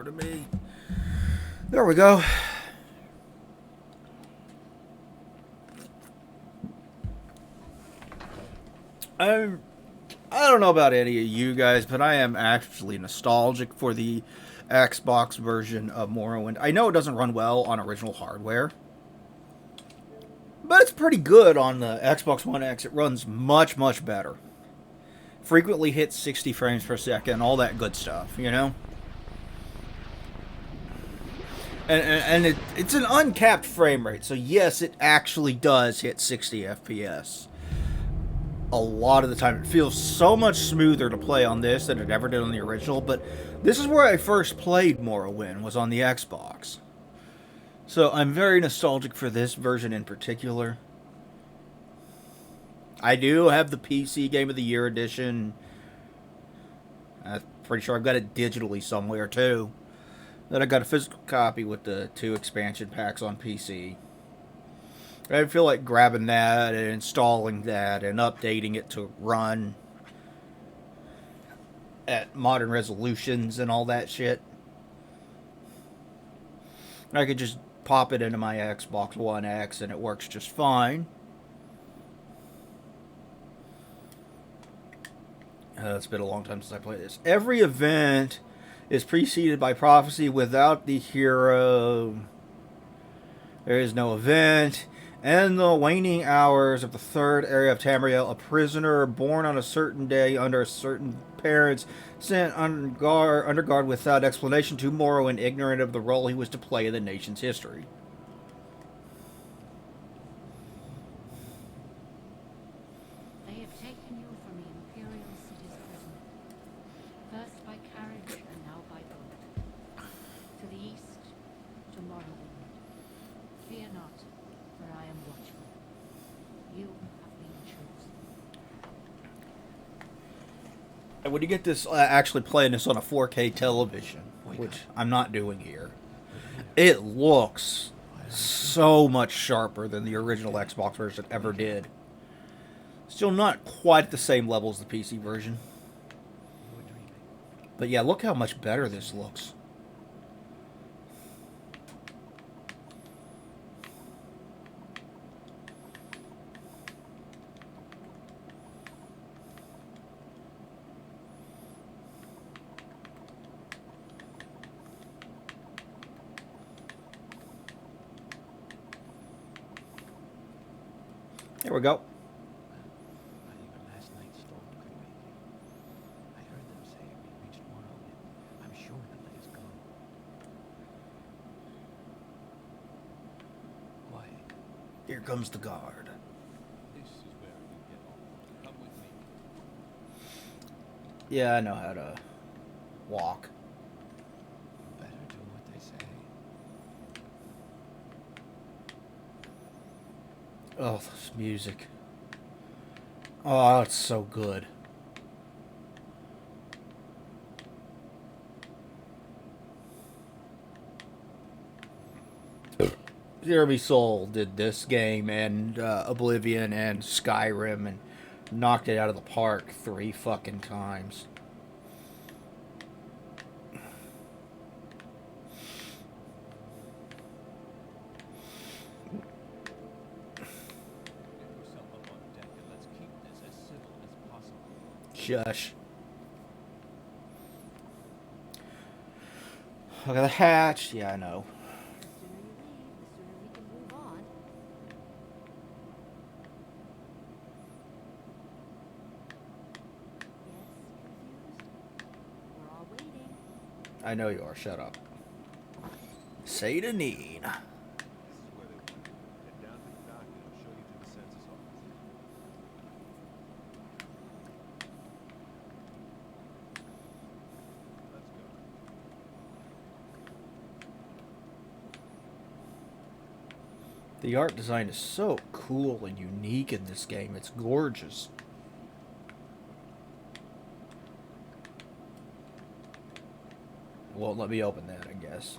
over to me. There we go. I'm I don't know about any of you guys, but I am actually nostalgic for the Xbox version of Morrowind. I know it doesn't run well on original hardware, but it's pretty good on the Xbox One X. It runs much, much better. Frequently hits 60 frames per second, all that good stuff, you know? And it's an uncapped frame rate, so yes, it actually does hit 60 FPS. A lot of the time. It feels so much smoother to play on this than it ever did on the original, but this is where I first played Morrowind, was on the Xbox. So I'm very nostalgic for this version in particular. I do have the PC Game of the Year edition. I'm pretty sure I've got it digitally somewhere too. Then I got a physical copy with the 2 expansion packs on PC. I feel like grabbing that and installing that and updating it to run at modern resolutions and all that shit. I could just pop it into my Xbox One X and it works just fine. It's been a long time since I played this. Every event is preceded by prophecy. Without the hero, there is no event. In the waning hours of the third area of Tamriel, a prisoner born on a certain day under certain parents sent under guard without explanation to Morrowind, ignorant of the role he was to play in the nation's history. They have taken you from the Imperial City's prison, first by carriage and now by boat. To the east, to Morrowind. Fear not, for I am watchful. You have been chosen. And when you get this, actually playing this on a 4K television, which I'm not doing here, it looks so much sharper than the original Xbox version ever did. Still not quite at the same level as the PC version. But yeah, look how much better this looks. There we go. Not even last night's storm could make it. I heard them say we reached Morrowind. I'm sure they'll let us go. Quiet. Here comes the guard. This is where we get off. Come with me. Yeah, I know how to walk. Better do what they say. Oh, this music. Oh, it's so good. Jeremy Soule did this game and Oblivion and Skyrim and knocked it out of the park 3 fucking times. Get yourself up on deck and let's keep this as civil as possible. Shush. Look at the hatch. Yeah, I know. The sooner you leave, the sooner we can move on. Yes, confused? We're all waiting. I know you are. Shut up. Say to Neen. This is where they want you. Head down to the dock and I'll show you to the census office. Let's go. The art design is so cool and unique in this game. It's gorgeous. Won't let me open that, I guess.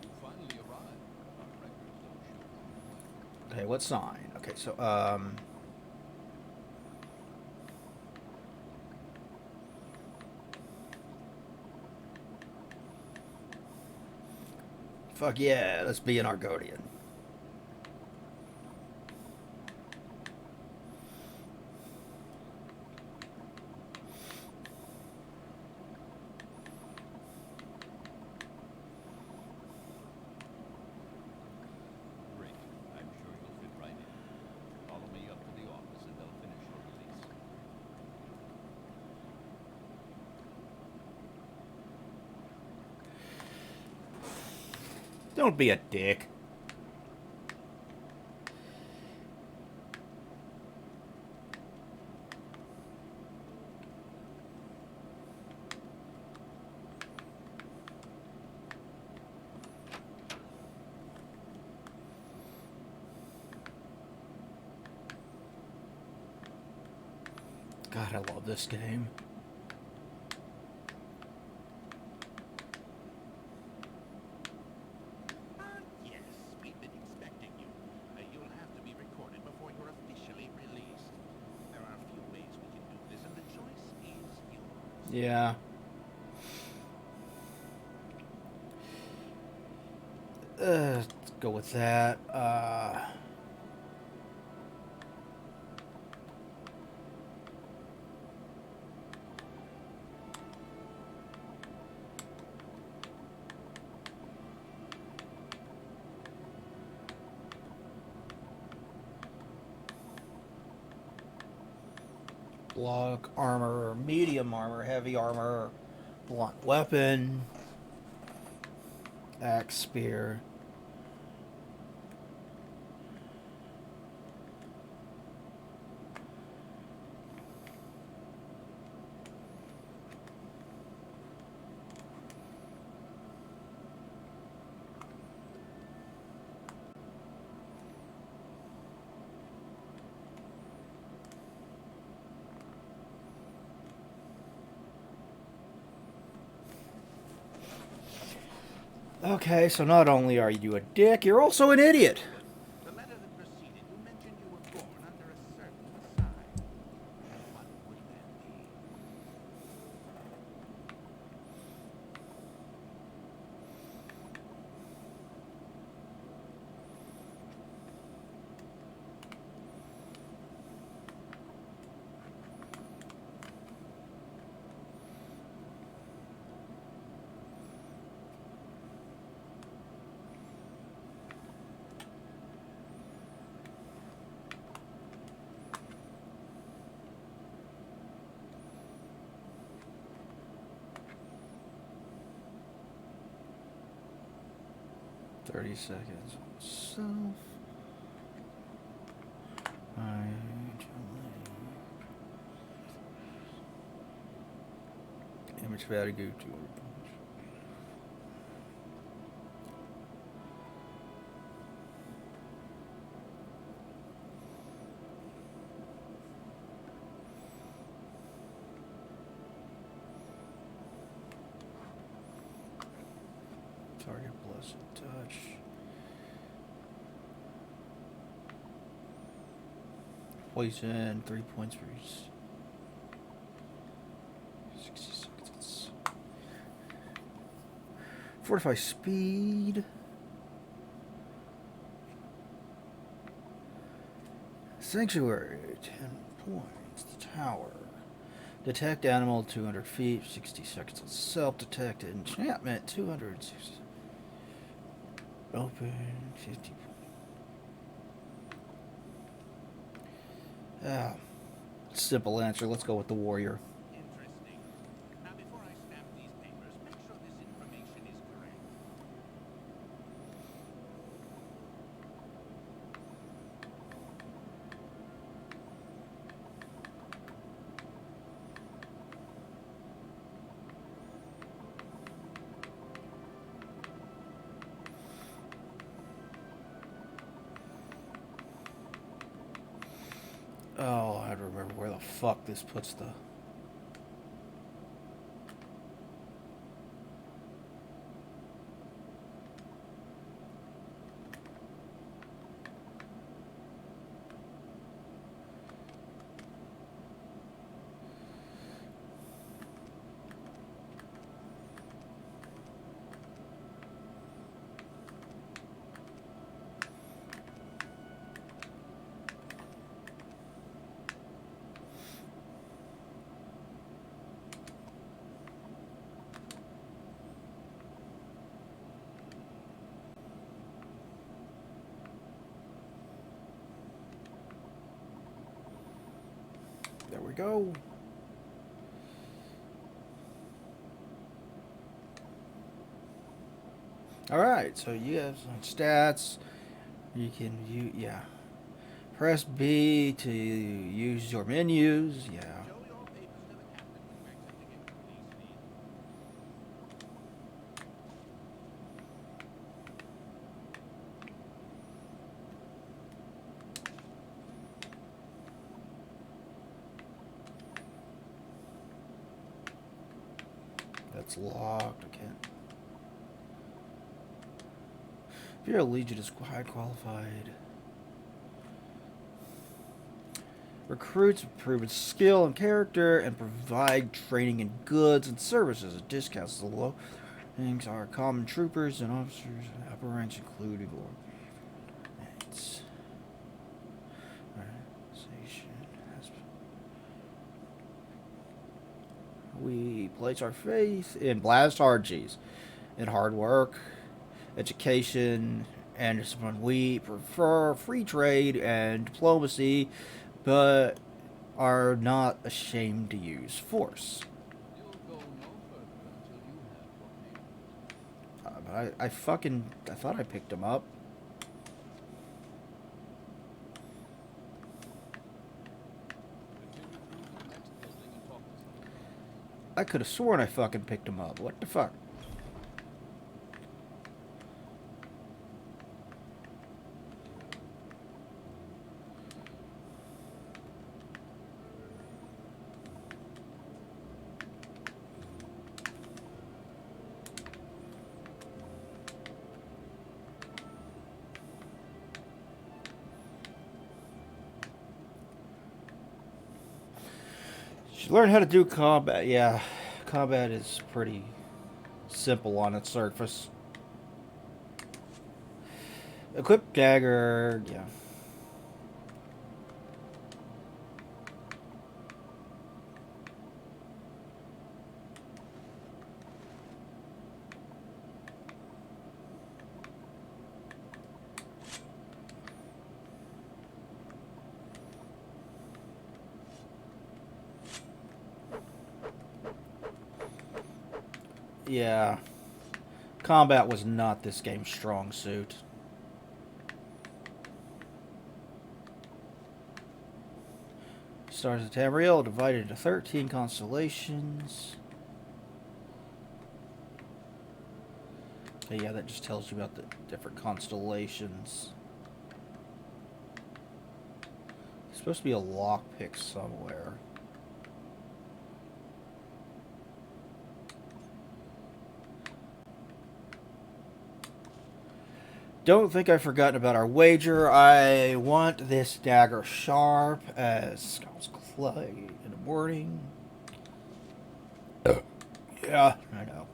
You finally arrived. Our records don't show. Okay, what sign? Okay, so, Fuck yeah, let's be an Argonian. Great. I'm sure you'll fit right in. Follow me up to the office and they'll finish your release. Don't be a dick. God, I love this game. Yes, we've been expecting you. You'll have to be recorded before you're officially released. There are a few ways we can do this, and the choice is yours. Yeah. Let's go with that. Block, armor, medium armor, heavy armor, blunt weapon, axe, spear. Okay, so not only are you a dick, you're also an idiot. The letter that preceded you mentioned you were born under a certain sign. What would that be? $30 seconds. Self. Image value 200 points. Target blessed touch. Poison, 3 points for each. 60 seconds. Fortify speed. Sanctuary, 10 points. The tower. Detect animal, 200 feet, 60 seconds on self-detect. Enchantment, 260. Open, 50 points. Ah, simple answer. Let's go with the warrior. Interesting. Now, before I stamp these papers, make sure this information is correct. Oh, I had to remember where the fuck this puts the... we go. Alright, so you have some stats. You can yeah. Press B to use your menus. Yeah. Show your papers to the captain before accepting any police fee. That's locked. I can't. If you're a Legion is high qualified. Recruits with proven skill and character and provide training in goods and services at discounts. The low things are common troopers and officers and upper ranks including organizations. We place our faith in blast RGs, in hard work, education, and discipline. We prefer free trade and diplomacy, but are not ashamed to use force. You'll go no further until you have what they want. But I thought I picked him up. Continue through to the next building and talk to someone. I could have sworn I fucking picked him up. What the fuck? Should learn how to do combat. Yeah, combat is pretty simple on its surface. Equip dagger. Yeah. Yeah. Combat was not this game's strong suit. Stars of Tamriel divided into 13 constellations. Okay, yeah, that just tells you about the different constellations. There's supposed to be a lockpick somewhere. Don't think I've forgotten about our wager. I want this dagger sharp as Scout's clay in the morning. Yeah, I know.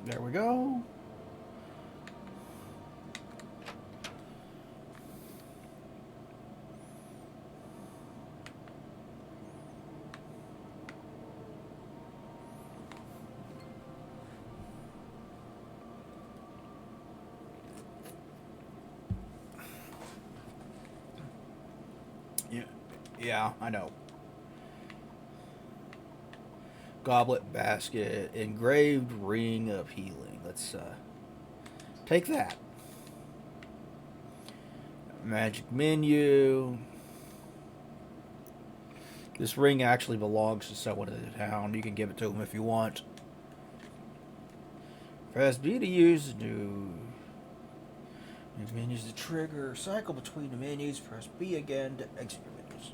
There we go. Yeah, I know. Goblet basket, engraved ring of healing. Let's take that. Magic menu. This ring actually belongs to someone in the town. You can give it to them if you want. Press B to use the new menus to trigger. Cycle between the menus. Press B again to exit your menus.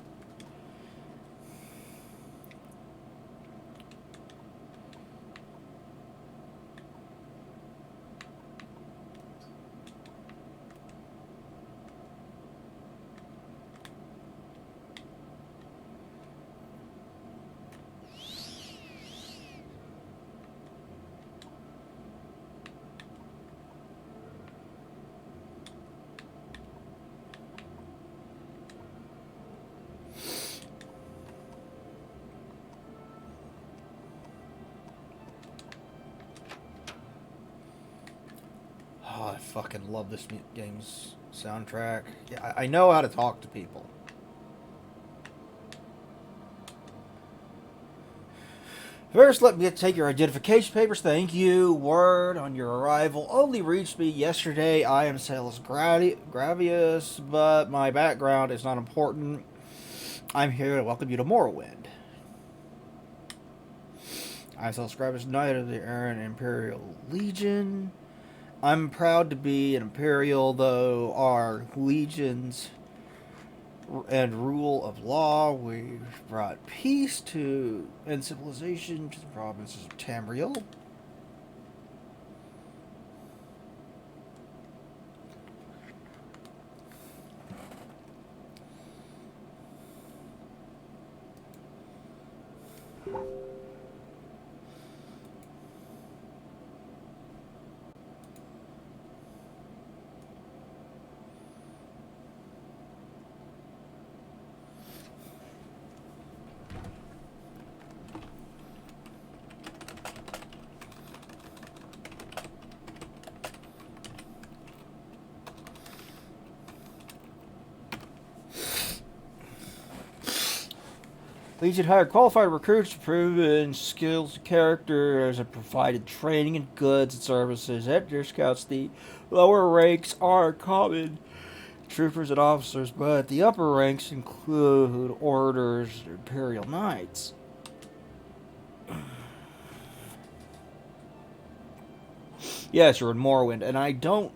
fucking love this game's soundtrack. Yeah, I know how to talk to people. First, let me take your identification papers. Thank you. Word on your arrival only reached me yesterday. I am Salus Gravius, but my background is not important. I'm here to welcome you to Morrowind. I'm Salus Gravius, Knight of the Iron Imperial Legion. I'm proud to be an Imperial, though our legions and rule of law. We've brought peace to and civilization to the provinces of Tamriel. Legion hired qualified recruits to proven skills and characters and provided training and goods and services. At your scouts, the lower ranks are common troopers and officers, but the upper ranks include orders and imperial knights. Yes, you're in Morrowind, and I don't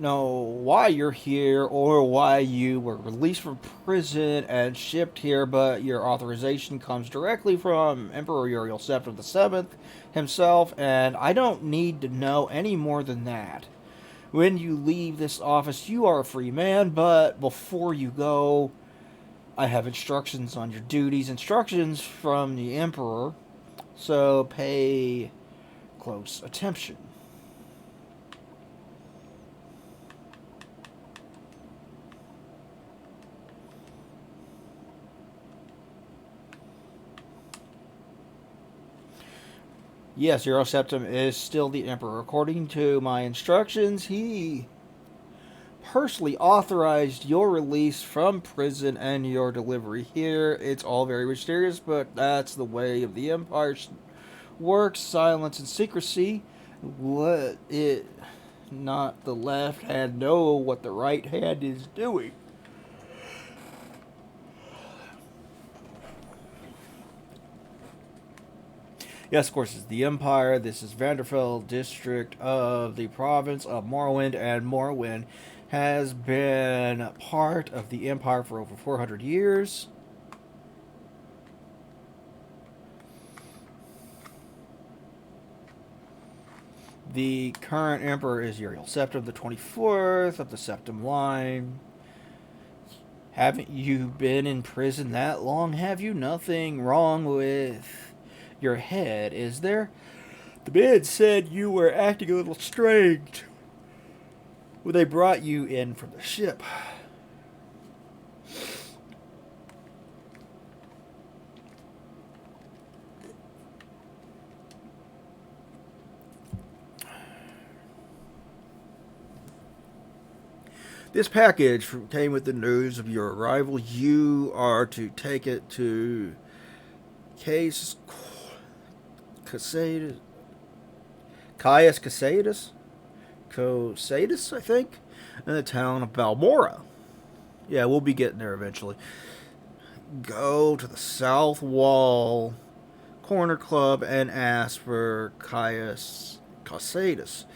know why you're here or why you were released from prison and shipped here, but your authorization comes directly from Emperor Uriel Septim VII himself, and I don't need to know any more than that. When you leave this office, you are a free man, but before you go, I have instructions on your duties, instructions from the Emperor, so pay close attention. Yes, Euroseptim is still the Emperor. According to my instructions, he personally authorized your release from prison and your delivery here. It's all very mysterious, but that's the way of the Empire works. Silence and secrecy. Let it not the left hand know what the right hand is doing. Yes, of course, it's the Empire. This is Vanderfell district of the province of Morrowind, and Morrowind has been part of the Empire for over 400 years. The current Emperor is Uriel Septim, the 24th of the Septim line. Haven't you been in prison that long? Have you? Nothing wrong with your head, is there? The man said you were acting a little strange when they brought you in from the ship. This package came with the news of your arrival. You are to take it to Caius Casadus, I think, in the town of Balmora. Yeah, we'll be getting there eventually. Go to the South Wall Corner Club and ask for Caius Casadus,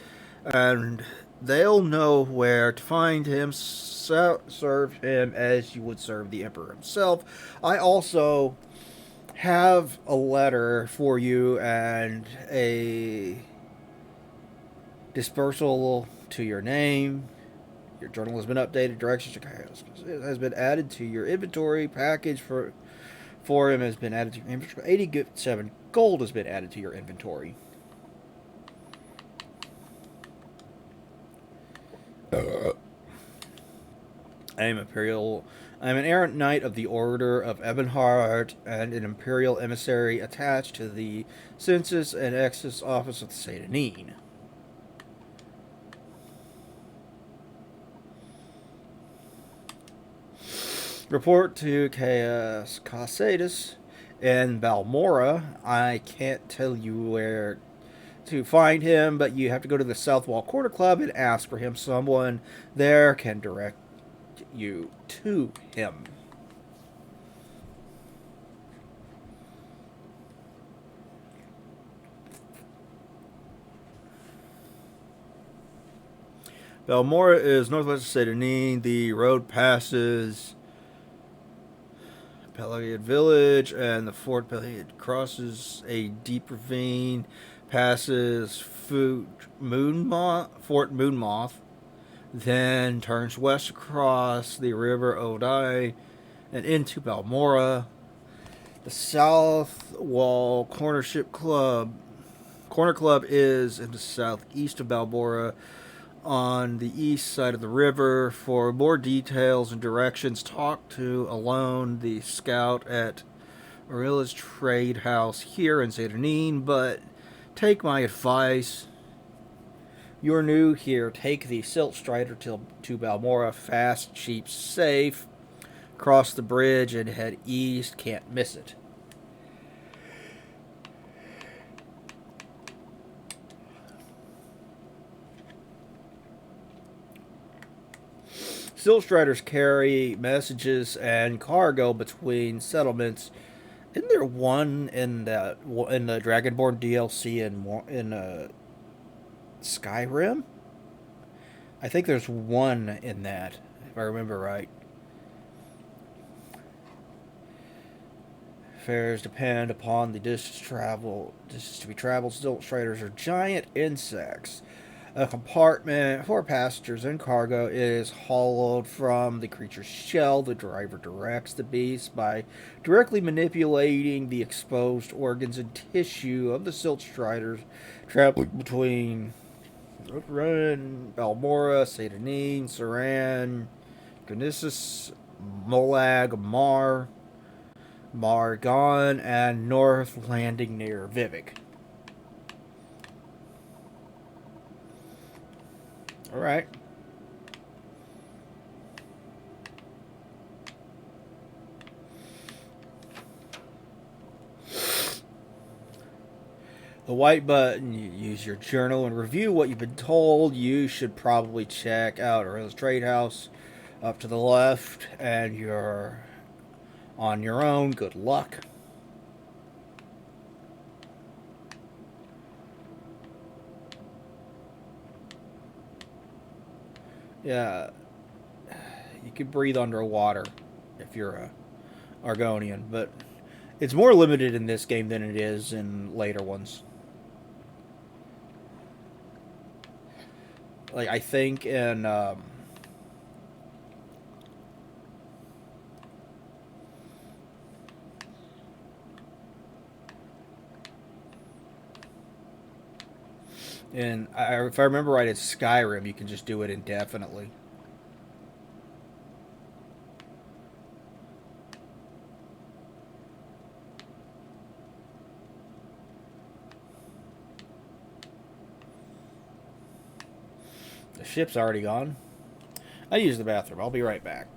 and they'll know where to find him. Serve him as you would serve the Emperor himself. I also have a letter for you and a dispersal to your name. Your journal has been updated. Directions to has been added to your inventory. Package for him has been added to your inventory. 87 gold has been added to your inventory. I am an errant knight of the Order of Ebonheart and an imperial emissary attached to the Census and Excess Office of the Satanine. Report to Chaos Casadus in Balmora. I can't tell you where to find him, but you have to go to the South Wall Quarter Club and ask for him. Someone there can direct you to him. Balmora is northwest of St. Denis. The road passes Peliad Village, and the Fort Peliad crosses a deep ravine, passes Fort Moonmoth, then turns west across the River Odai and into Balmora. The South Wall Corner Club is in the southeast of Balmora, on the east side of the river. For more details and directions, talk to Alone, the scout at Orilla's Trade House here in St. Denis, but take my advice. You're new here. Take the Silt Strider to Balmora. Fast, cheap, safe. Cross the bridge and head east. Can't miss it. Silt Striders carry messages and cargo between settlements. Isn't there one in the Dragonborn DLC in Skyrim? I think there's one in that, if I remember right. Fares depend upon the distance to be traveled. Silt Striders are giant insects. A compartment for passengers and cargo is hollowed from the creature's shell. The driver directs the beast by directly manipulating the exposed organs and tissue of the Silt Striders, traveling between Run, Balmora, St. Denis, Saran, Gnosis, Molag, Margon, and North landing near Vivek. All right. The white button, you use your journal and review what you've been told. You should probably check out Orilla's Trade House up to the left, and you're on your own. Good luck. Yeah, you can breathe underwater if you're a Argonian, but it's more limited in this game than it is in later ones. Like, I think in if I remember right, it's Skyrim. You can just do it indefinitely. The ship's already gone. I use the bathroom. I'll be right back.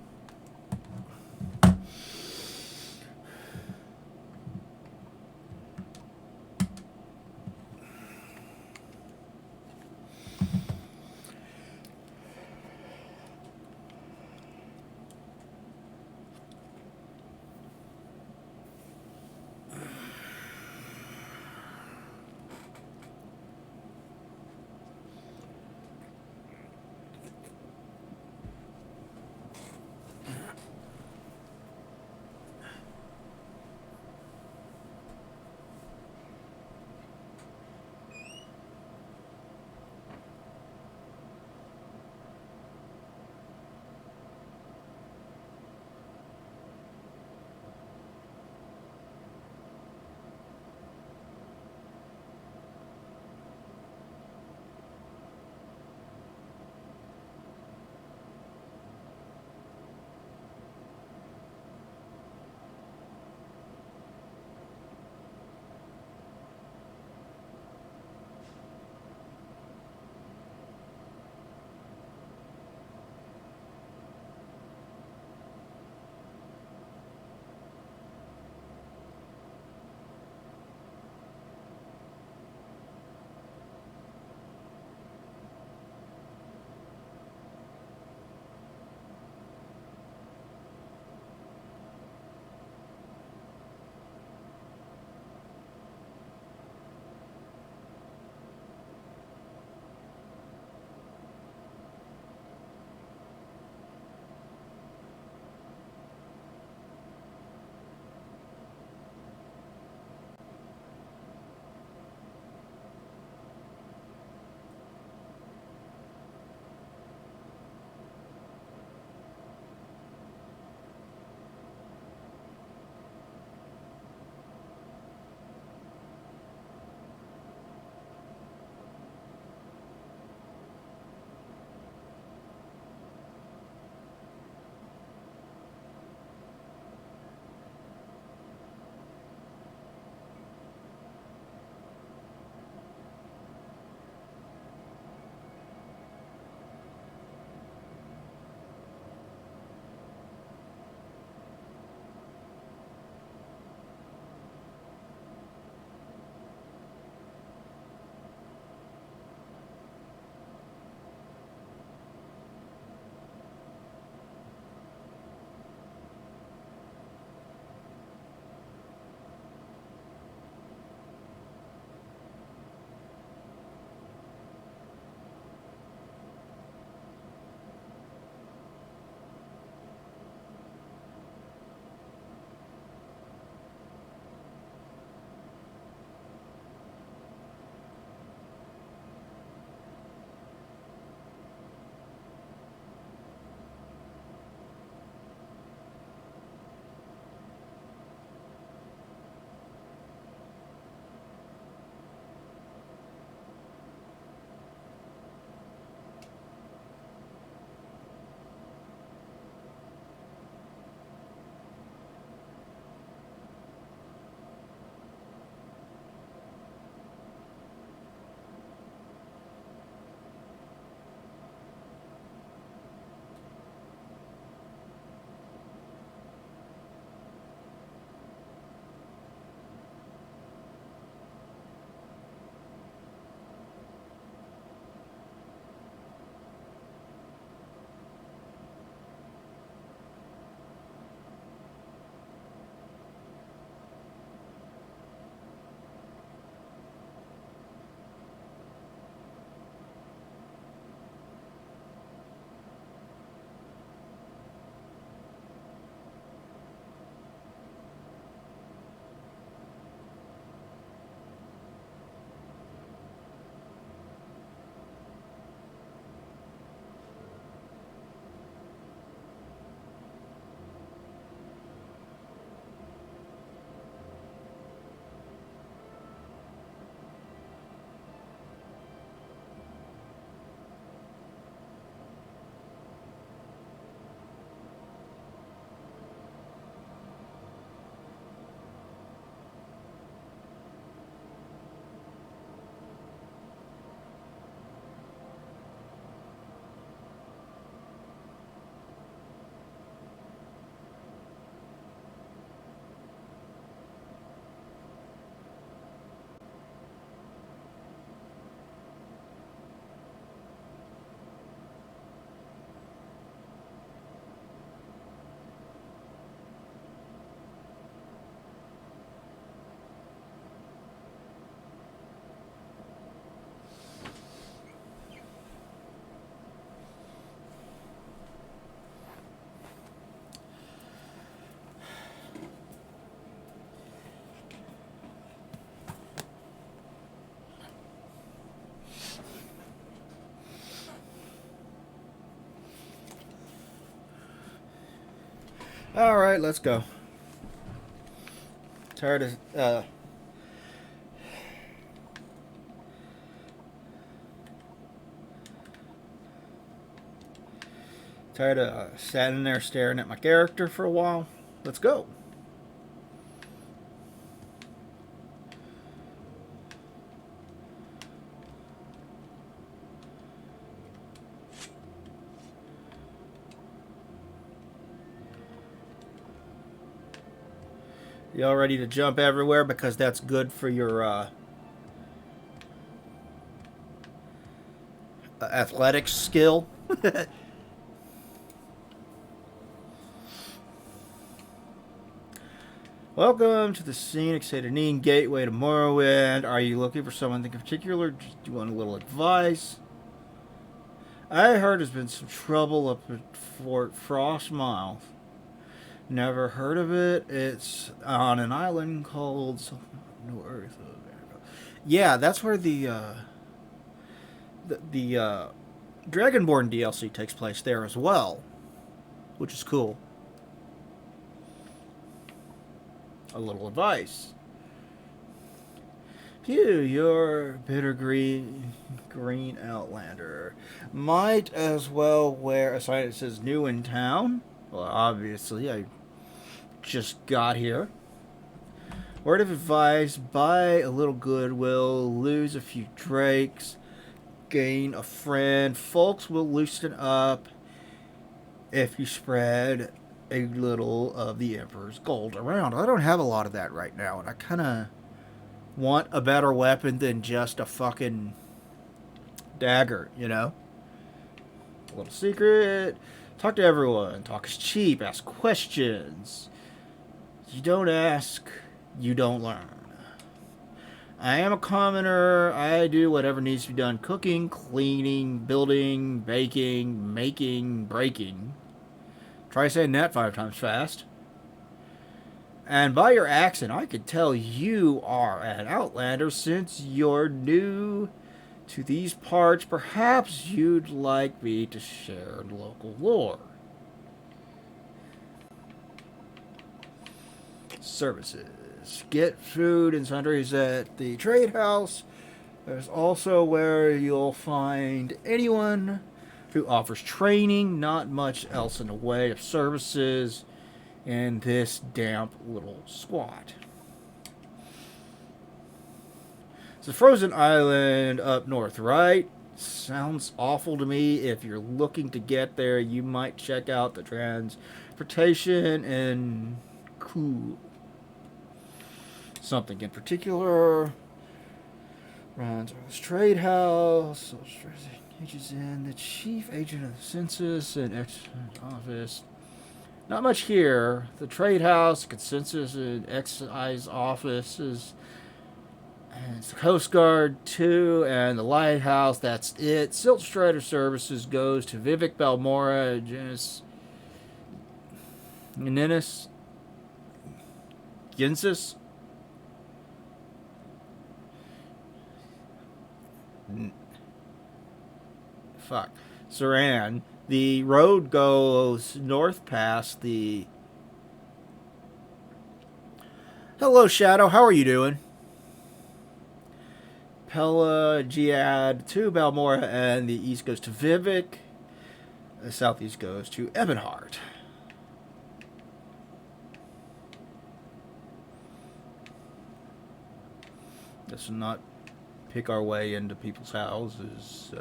All right, let's go. Tired of standing there staring at my character for a while. Let's go. Y'all ready to jump everywhere because that's good for your athletics skill? Welcome to the scenic Saturnine Gateway to Morrowind. Are you looking for something in particular? Do you want a little advice? I heard there's been some trouble up at Fort Frostmouth. Never heard of it. It's on an island called No Earth. Yeah, that's where the Dragonborn DLC takes place there as well, which is cool. A little advice. Phew, you're bitter green outlander. Might as well wear a sign that says new in town. Well, obviously, I just got here. Word of advice, buy a little goodwill, lose a few drakes, gain a friend. Folks will loosen up if you spread a little of the Emperor's gold around. I don't have a lot of that right now, and I kind of want a better weapon than just a fucking dagger, you know? A little secret. Talk to everyone. Talk is cheap. Ask questions. You don't ask, you don't learn. I am a commoner. I do whatever needs to be done. Cooking, cleaning, building, baking, making, breaking. Try saying that 5 times fast. And by your accent, I could tell you are an outlander since you're new to these parts. Perhaps you'd like me to share local lore. Services. Get food and sundries at the trade house. There's also where you'll find anyone who offers training. Not much else in the way of services in this damp little squat. It's a frozen island up north, right? Sounds awful to me. If you're looking to get there, you might check out the transportation and cool. Something in particular runs this trade house. Ages in the chief agent of the census and office. Not much here. The trade house, consensus and excise offices, and it's the Coast Guard too, and the lighthouse. That's it. Silt Strider Services goes to Vivek Balmora, Genesis, Gensis. Fuck. Saran. The road goes north past the... Hello, Shadow. How are you doing? Pelagiad to Balmora, and the east goes to Vivek. The southeast goes to Ebonheart. Let's not pick our way into people's houses.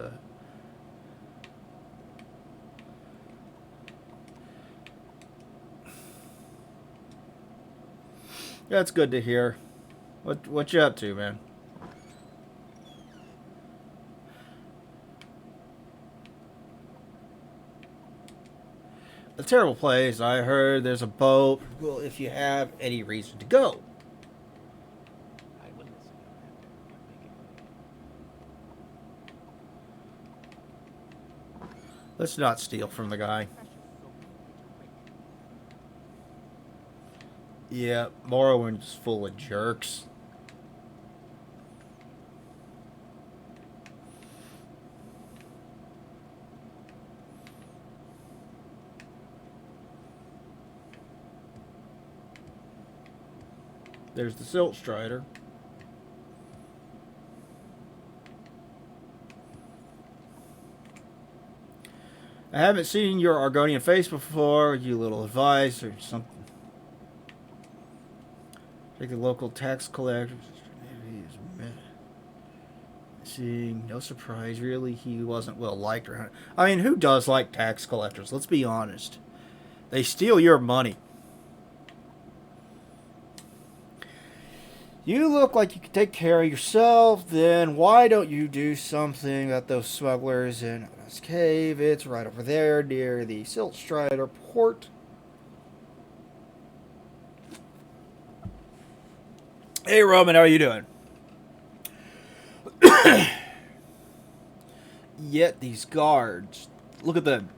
That's good to hear. What you up to, man? A terrible place. I heard there's a boat. Well, if you have any reason to go. I will listen to that. Let's not steal from the guy. Yeah, Morrowind's full of jerks. There's the Silt Strider. I haven't seen your Argonian face before. You little advice or something. Take the local tax collector. Seeing no surprise, really, he wasn't well liked. I mean, who does like tax collectors? Let's be honest. They steal your money. You look like you can take care of yourself, then why don't you do something about those smugglers in this cave? It's right over there near the Silt Strider port. Hey Roman, how are you doing? Yet these guards, look at them,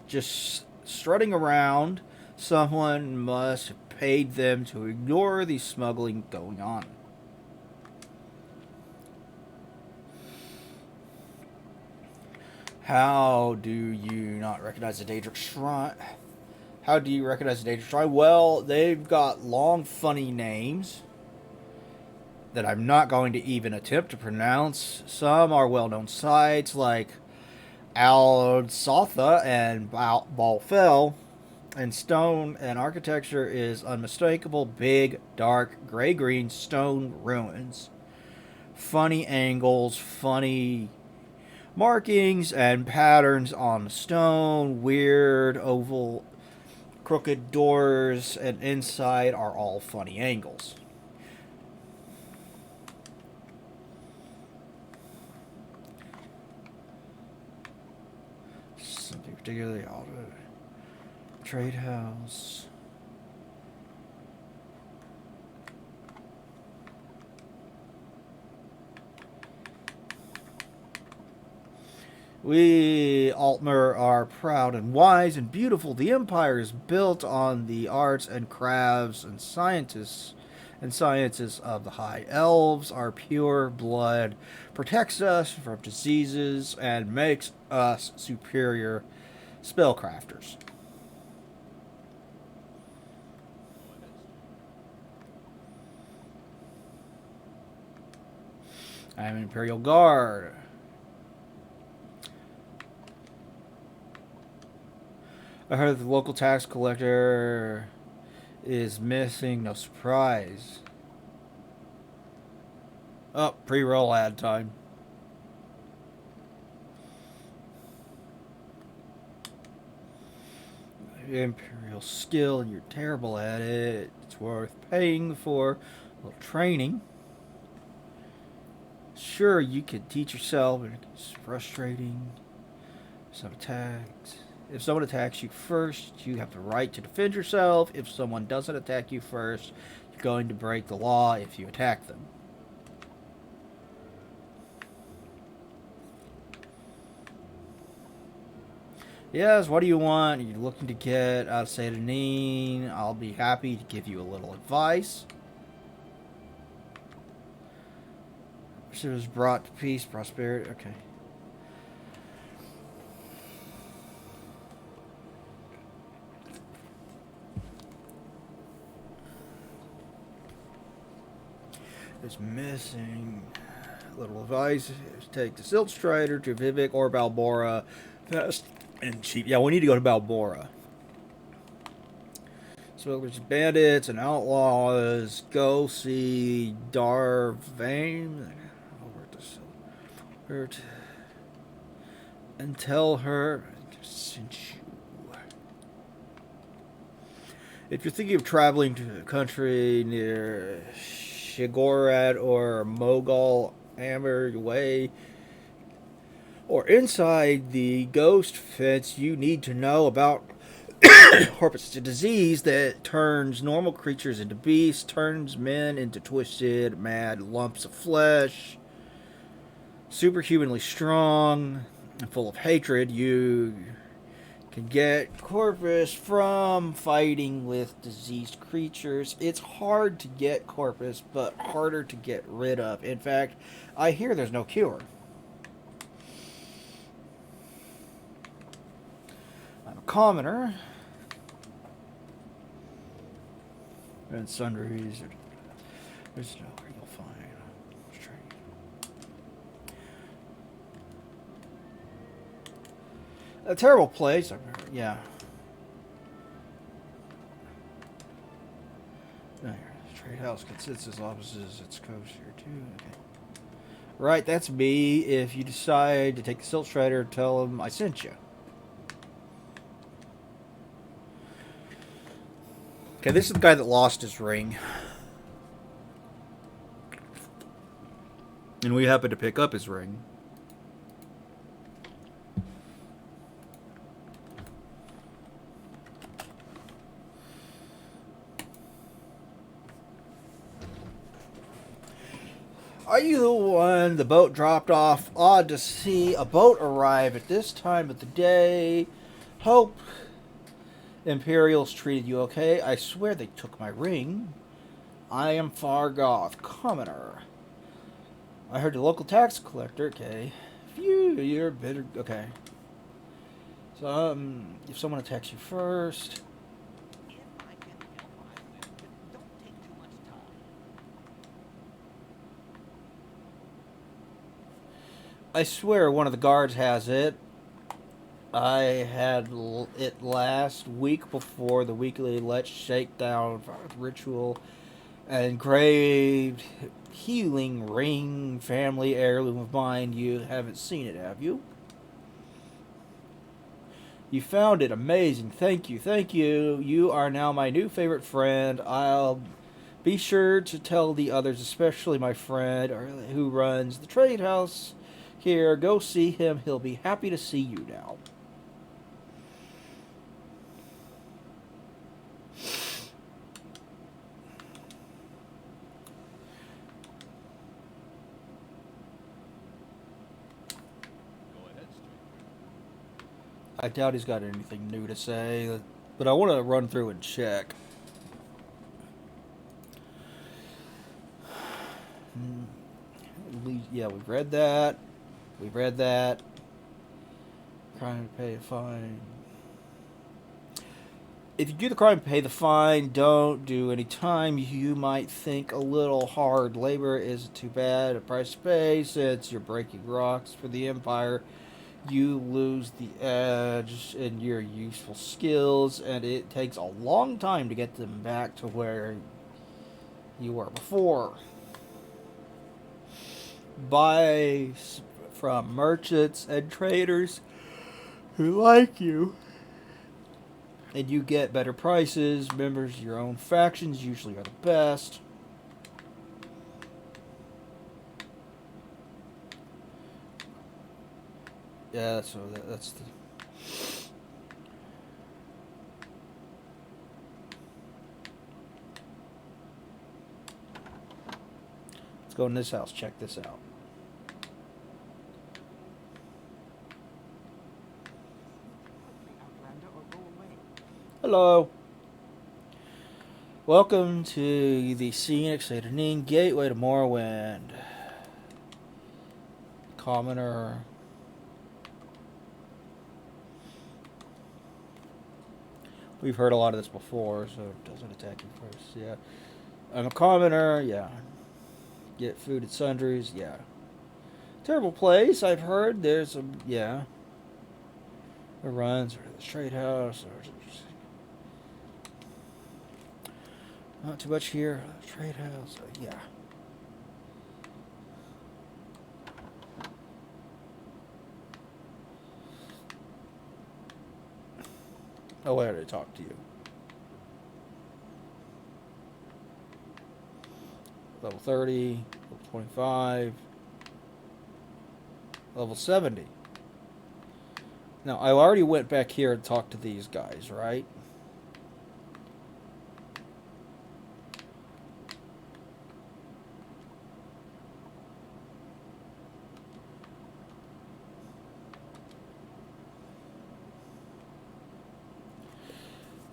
just strutting around. Someone must have paid them to ignore the smuggling going on. How do you not recognize the Daedric Shrine? How do you recognize the Daedric Shrine? Well, they've got long, funny names that I'm not going to even attempt to pronounce. Some are well-known sites like Al-Sotha and Balfell, and stone and architecture is unmistakable. Big, dark, gray-green stone ruins. Funny angles, funny markings and patterns on the stone, weird oval crooked doors, and inside are all funny angles. Something particularly odd. Trade house. We, Altmer, are proud and wise and beautiful. The empire is built on the arts and crafts and sciences of the high elves. Our pure blood protects us from diseases and makes us superior spellcrafters. I am an Imperial Guard. I heard the local tax collector is missing. No surprise. Oh, pre-roll ad time. Imperial skill, and you're terrible at it. It's worth paying for a little training. Sure, you could teach yourself, but it's frustrating. Some attacks. If someone attacks you first, you have the right to defend yourself. If someone doesn't attack you first, you're going to break the law if you attack them. Yes, what do you want? Are you looking to get out of Satanine? I'll be happy to give you a little advice. She was brought to peace, prosperity. Okay. Is missing. Little advice: take the Silt Strider to Vivek or Balbora. Fast and cheap. Yeah, we need to go to Balbora. Smugglers, bandits, and outlaws. Go see Darvane. And tell her since you. If you're thinking of traveling to a country near Shigorad or Mogul Amber Way, or inside the ghost fence, you need to know about Corpus, a disease that turns normal creatures into beasts, turns men into twisted, mad lumps of flesh, superhumanly strong and full of hatred. You can get Corpus from fighting with diseased creatures. It's hard to get Corpus, but harder to get rid of. In fact, I hear there's no cure. I'm a commoner. And sundries. There's nowhere you'll find trade. A terrible place. Yeah. There. Trade house consists its offices. Its coast here too. Okay. Right, that's me. If you decide to take the Silk Strider, tell him I sent you. Okay, this is the guy that lost his ring. And we happen to pick up his ring. Are you the one the boat dropped off? Odd to see a boat arrive at this time of the day. Hope Imperials treated you okay. I swear they took my ring. I am Fargoth, commoner. I heard the local tax collector. Okay. Phew, you're bitter. Okay. So, if someone attacks you first. If I can help, I will, but don't take too much time. I swear one of the guards has it. I had it last week before the weekly Let's Shakedown ritual. An engraved healing ring, family heirloom of mine. You haven't seen it, have you? You found it. Amazing. Thank you. Thank you. You are now my new favorite friend. I'll be sure to tell the others, especially my friend who runs the trade house here. Go see him. He'll be happy to see you now. Go ahead, stranger. I doubt he's got anything new to say, but I want to run through and check. Yeah, we've read that. We've read that. Crime to pay a fine. If you do the crime, pay the fine. Don't do any time. You might think a little hard labor isn't too bad a price to pay since you're breaking rocks for the Empire. You lose the edge in your useful skills, and it takes a long time to get them back to where you were before. Buy from merchants and traders who like you, and you get better prices. Members of your own factions usually are the best. Yeah, so that's the... Let's go in this house, check this out. Outlander, or go away. Hello. Welcome to the scenic Saturnin Gateway to Morrowind. Commoner. We've heard a lot of this before, so it doesn't attack you first. Yeah. I'm a commoner, yeah. Get food at sundries, yeah. Terrible place, I've heard. There's a, yeah. It runs, or the trade house, or not too much here. Trade house, yeah. Oh, I already talked to you. Level 30, level 25, level 70. Now, I already went back here and talked to these guys, right?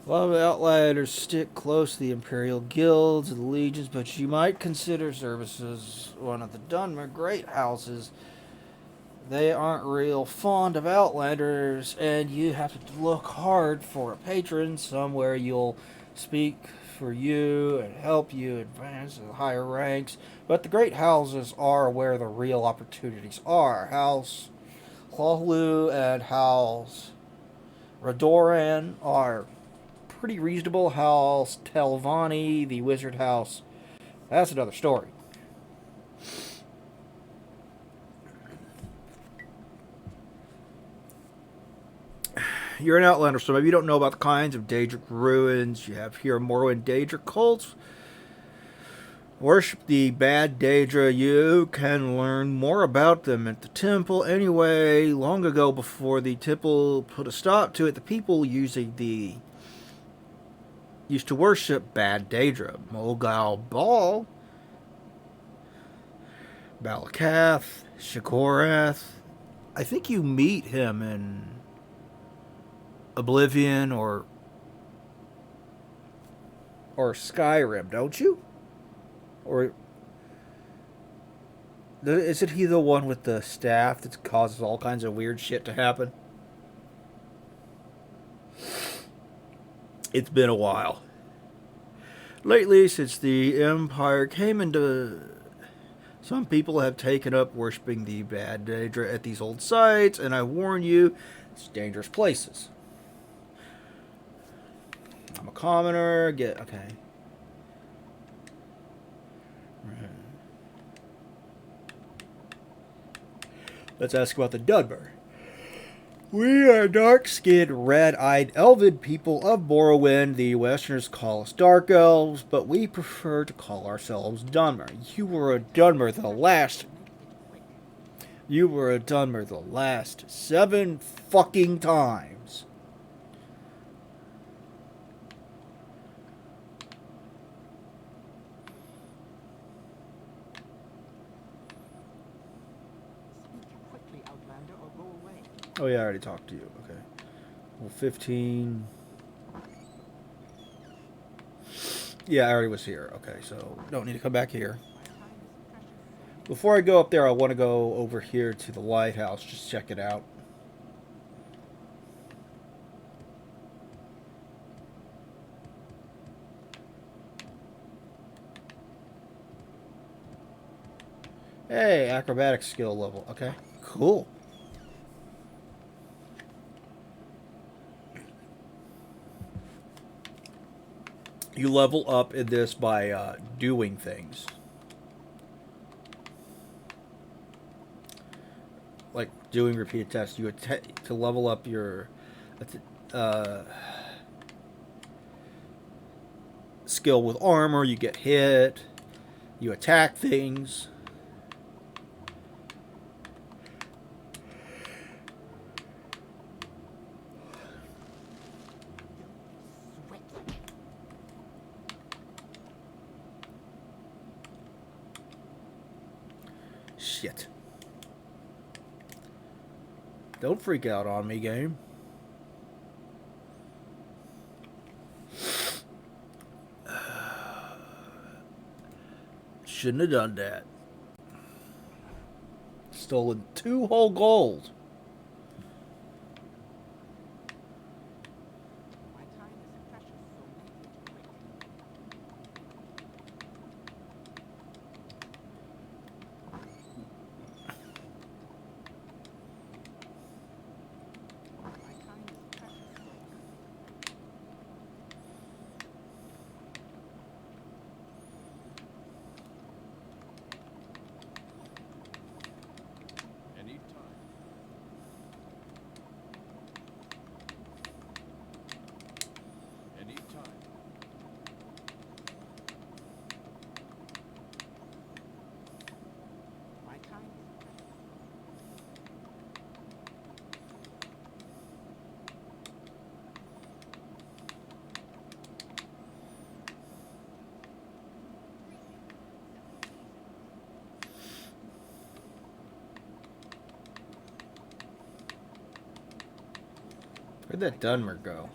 A lot of outlanders stick close to the Imperial Guilds and the Legions, but you might consider services one of the Dunmer Great Houses. They aren't real fond of outlanders, and you have to look hard for a patron somewhere you'll speak for you and help you advance to the higher ranks, but the great houses are where the real opportunities are. House Hlahlu and House Radoran are pretty reasonable. House Telvanni, the wizard house, that's another story. You're an outlander, so maybe you don't know about the kinds of Daedric ruins you have here. Morrowind Daedric cults worship the bad Daedra. You can learn more about them at the temple. Anyway, long ago, before the temple put a stop to it, the people used to worship bad Daedra. Molgal Bal, Balakath, Shagorath. I think you meet him in Oblivion or Skyrim, don't you? Or isn't he the one with the staff that causes all kinds of weird shit to happen? It's been a while. Lately, since the Empire came into... Some people have taken up worshipping the bad Daedra at these old sites, and I warn you, it's dangerous places. I'm a commoner. Okay. Let's ask about the Dunmer. We are dark-skinned, red-eyed, elven people of Morrowind. The Westerners call us Dark Elves, but we prefer to call ourselves Dunmer. You were a Dunmer the last 7 fucking times. Quickly, Outlander, or go away. Oh yeah, I already talked to you. Okay. Well, 15. Yeah, I already was here. Okay, so don't need to come back here. Before I go up there, I want to go over here to the lighthouse. Just check it out. Hey, acrobatic skill level. Okay, cool. You level up in this by doing things. Like doing repeated tests. To level up your skill with armor, you get hit. You attack things. Shit. Don't freak out on me, game. Shouldn't have done that. Stolen 2 whole gold. My time is precious, so Where'd that Dunmer go?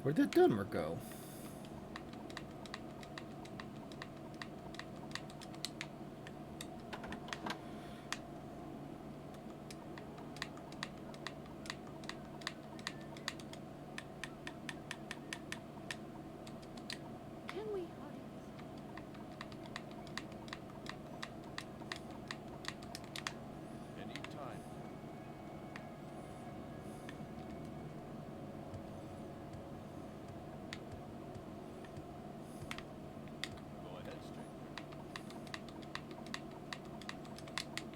Where'd that Dunmer go?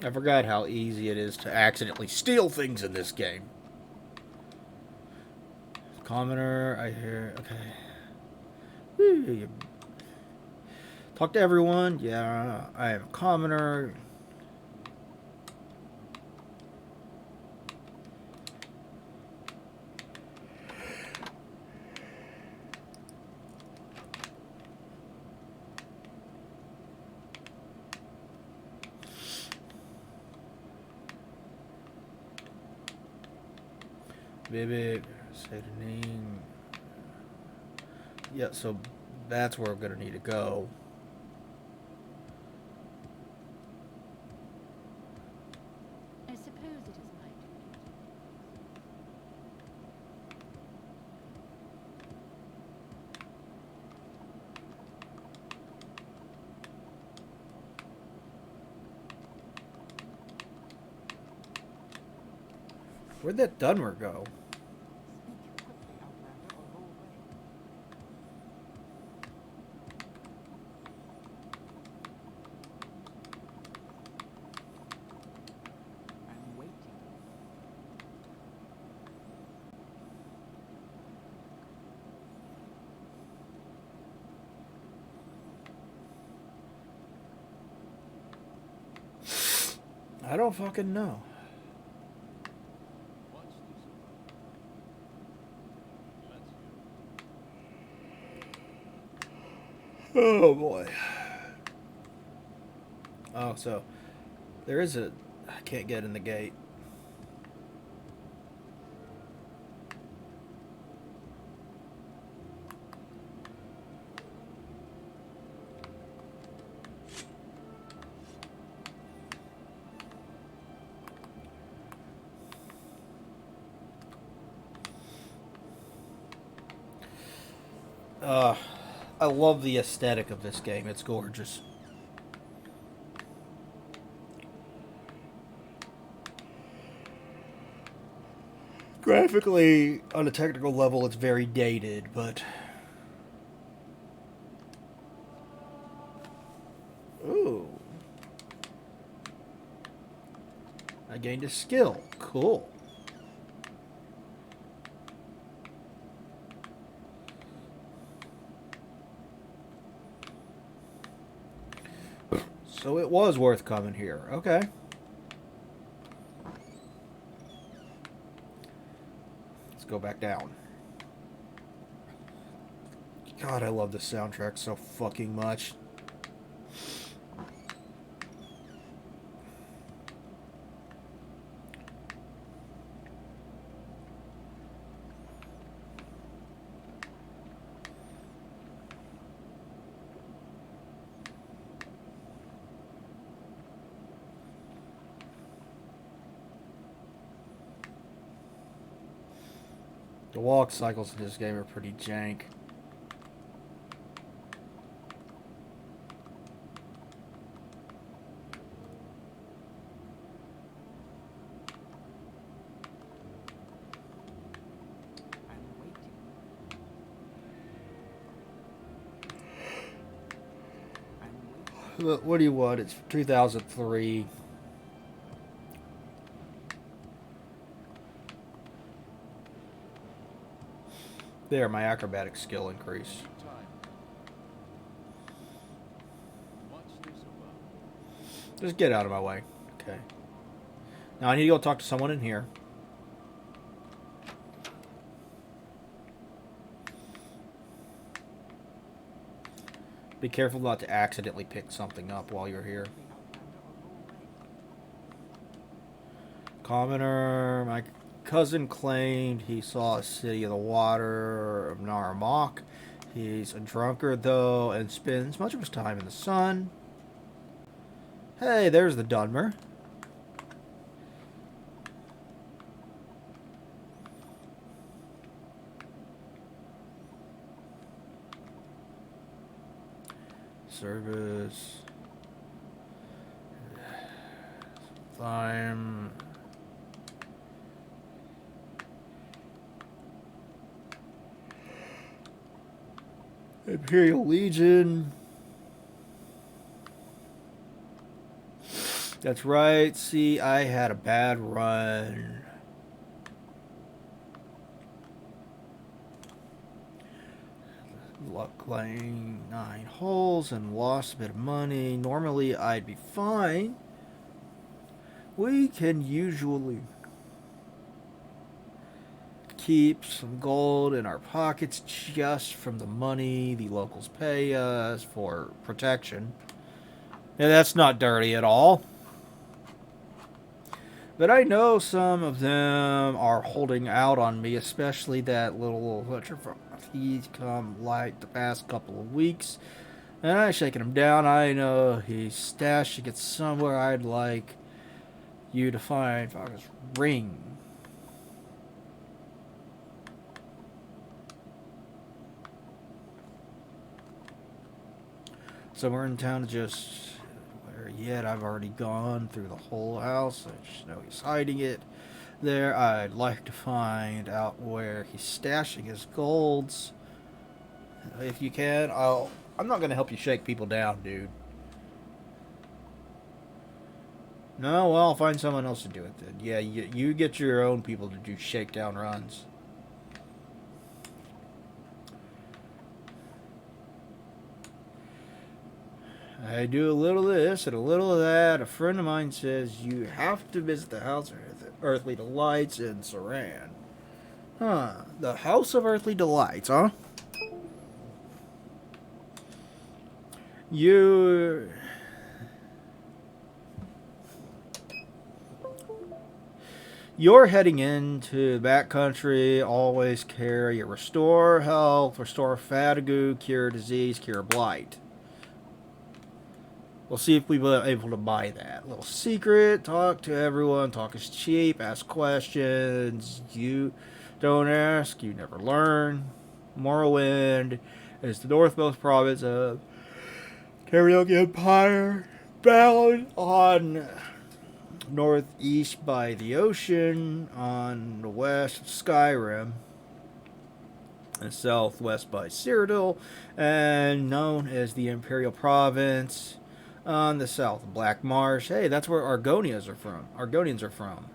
I forgot how easy it is to accidentally steal things in this game. Commoner, I hear. Okay. Woo. Talk to everyone. Yeah, I am a commoner. Baby, say the name. Yeah, so that's where I'm gonna need to go. I suppose it is my duty. Where'd that Dunmer go? Speak quickly, Outlander, or go away. I'm waiting. I don't fucking know. What's this about? Let's hear. Oh boy. Oh, so there is a. I can't get in the gate. Uh, I love the aesthetic of this game. It's gorgeous. Graphically, on a technical level, it's very dated, but. Ooh. I gained a skill. Cool. So it was worth coming here. Okay. Let's go back down. God, I love this soundtrack so fucking much. The walk cycles in this game are pretty jank. I'm waiting. I'm waiting. What do you want? It's 2003. There, my acrobatic skill increased. Time. What's this about? Just get out of my way. Okay. Now I need to go talk to someone in here. Be careful not to accidentally pick something up while you're here. Commoner, my cousin claimed he saw a city of the water of Naramak. He's a drunkard, though, and spends much of his time in the sun. Hey, there's the Dunmer. Service. Time. Imperial Legion. That's right. See, I had a bad run. Luck playing 9 holes and lost a bit of money. Normally, I'd be fine. We can usually keep some gold in our pockets just from the money the locals pay us for protection. Yeah, that's not dirty at all. But I know some of them are holding out on me, especially that little butcher. He's come like the past couple of weeks, and I'm shaking him down. I know he's stashing it somewhere. I'd like you to find his ring. Somewhere in town, just where yet I've already gone through the whole house. I just know he's hiding it there. I'd like to find out where he's stashing his golds. If you can, I'm not gonna help you shake people down, dude. No, well, I'll find someone else to do it then. Yeah, you get your own people to do shakedown runs. I do a little of this and a little of that. A friend of mine says you have to visit the House of Earthly Delights in Saran. Huh. The House of Earthly Delights, huh? You're heading into backcountry. Always carry a restore health, restore fatigue, cure disease, cure blight. We'll see if we were able to buy that. Little secret, talk to everyone, talk is cheap, ask questions. You don't ask, you never learn. Morrowind is the northmost province of Karaoke Empire, bound on northeast by the ocean, on the west of Skyrim, and southwest by Cyrodiil, and known as the Imperial Province. On the south, Black Marsh. Hey, that's where Argonians are from.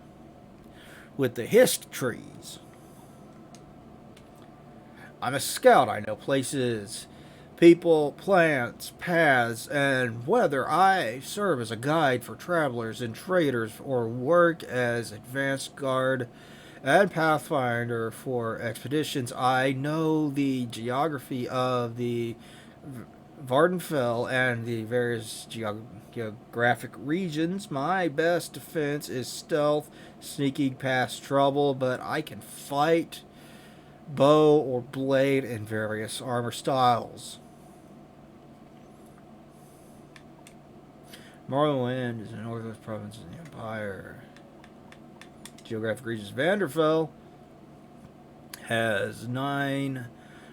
With the hist trees. I'm a scout. I know places, people, plants, paths, and weather. I serve as a guide for travelers and traders, or work as advanced guard and pathfinder for expeditions. I know the geography of the Vardenfell and the various geographic regions. My best defense is stealth, sneaking past trouble, but I can fight bow or blade in various armor styles. Morrowind is the northwest province of the Empire. Geographic regions. Vanderfell has 9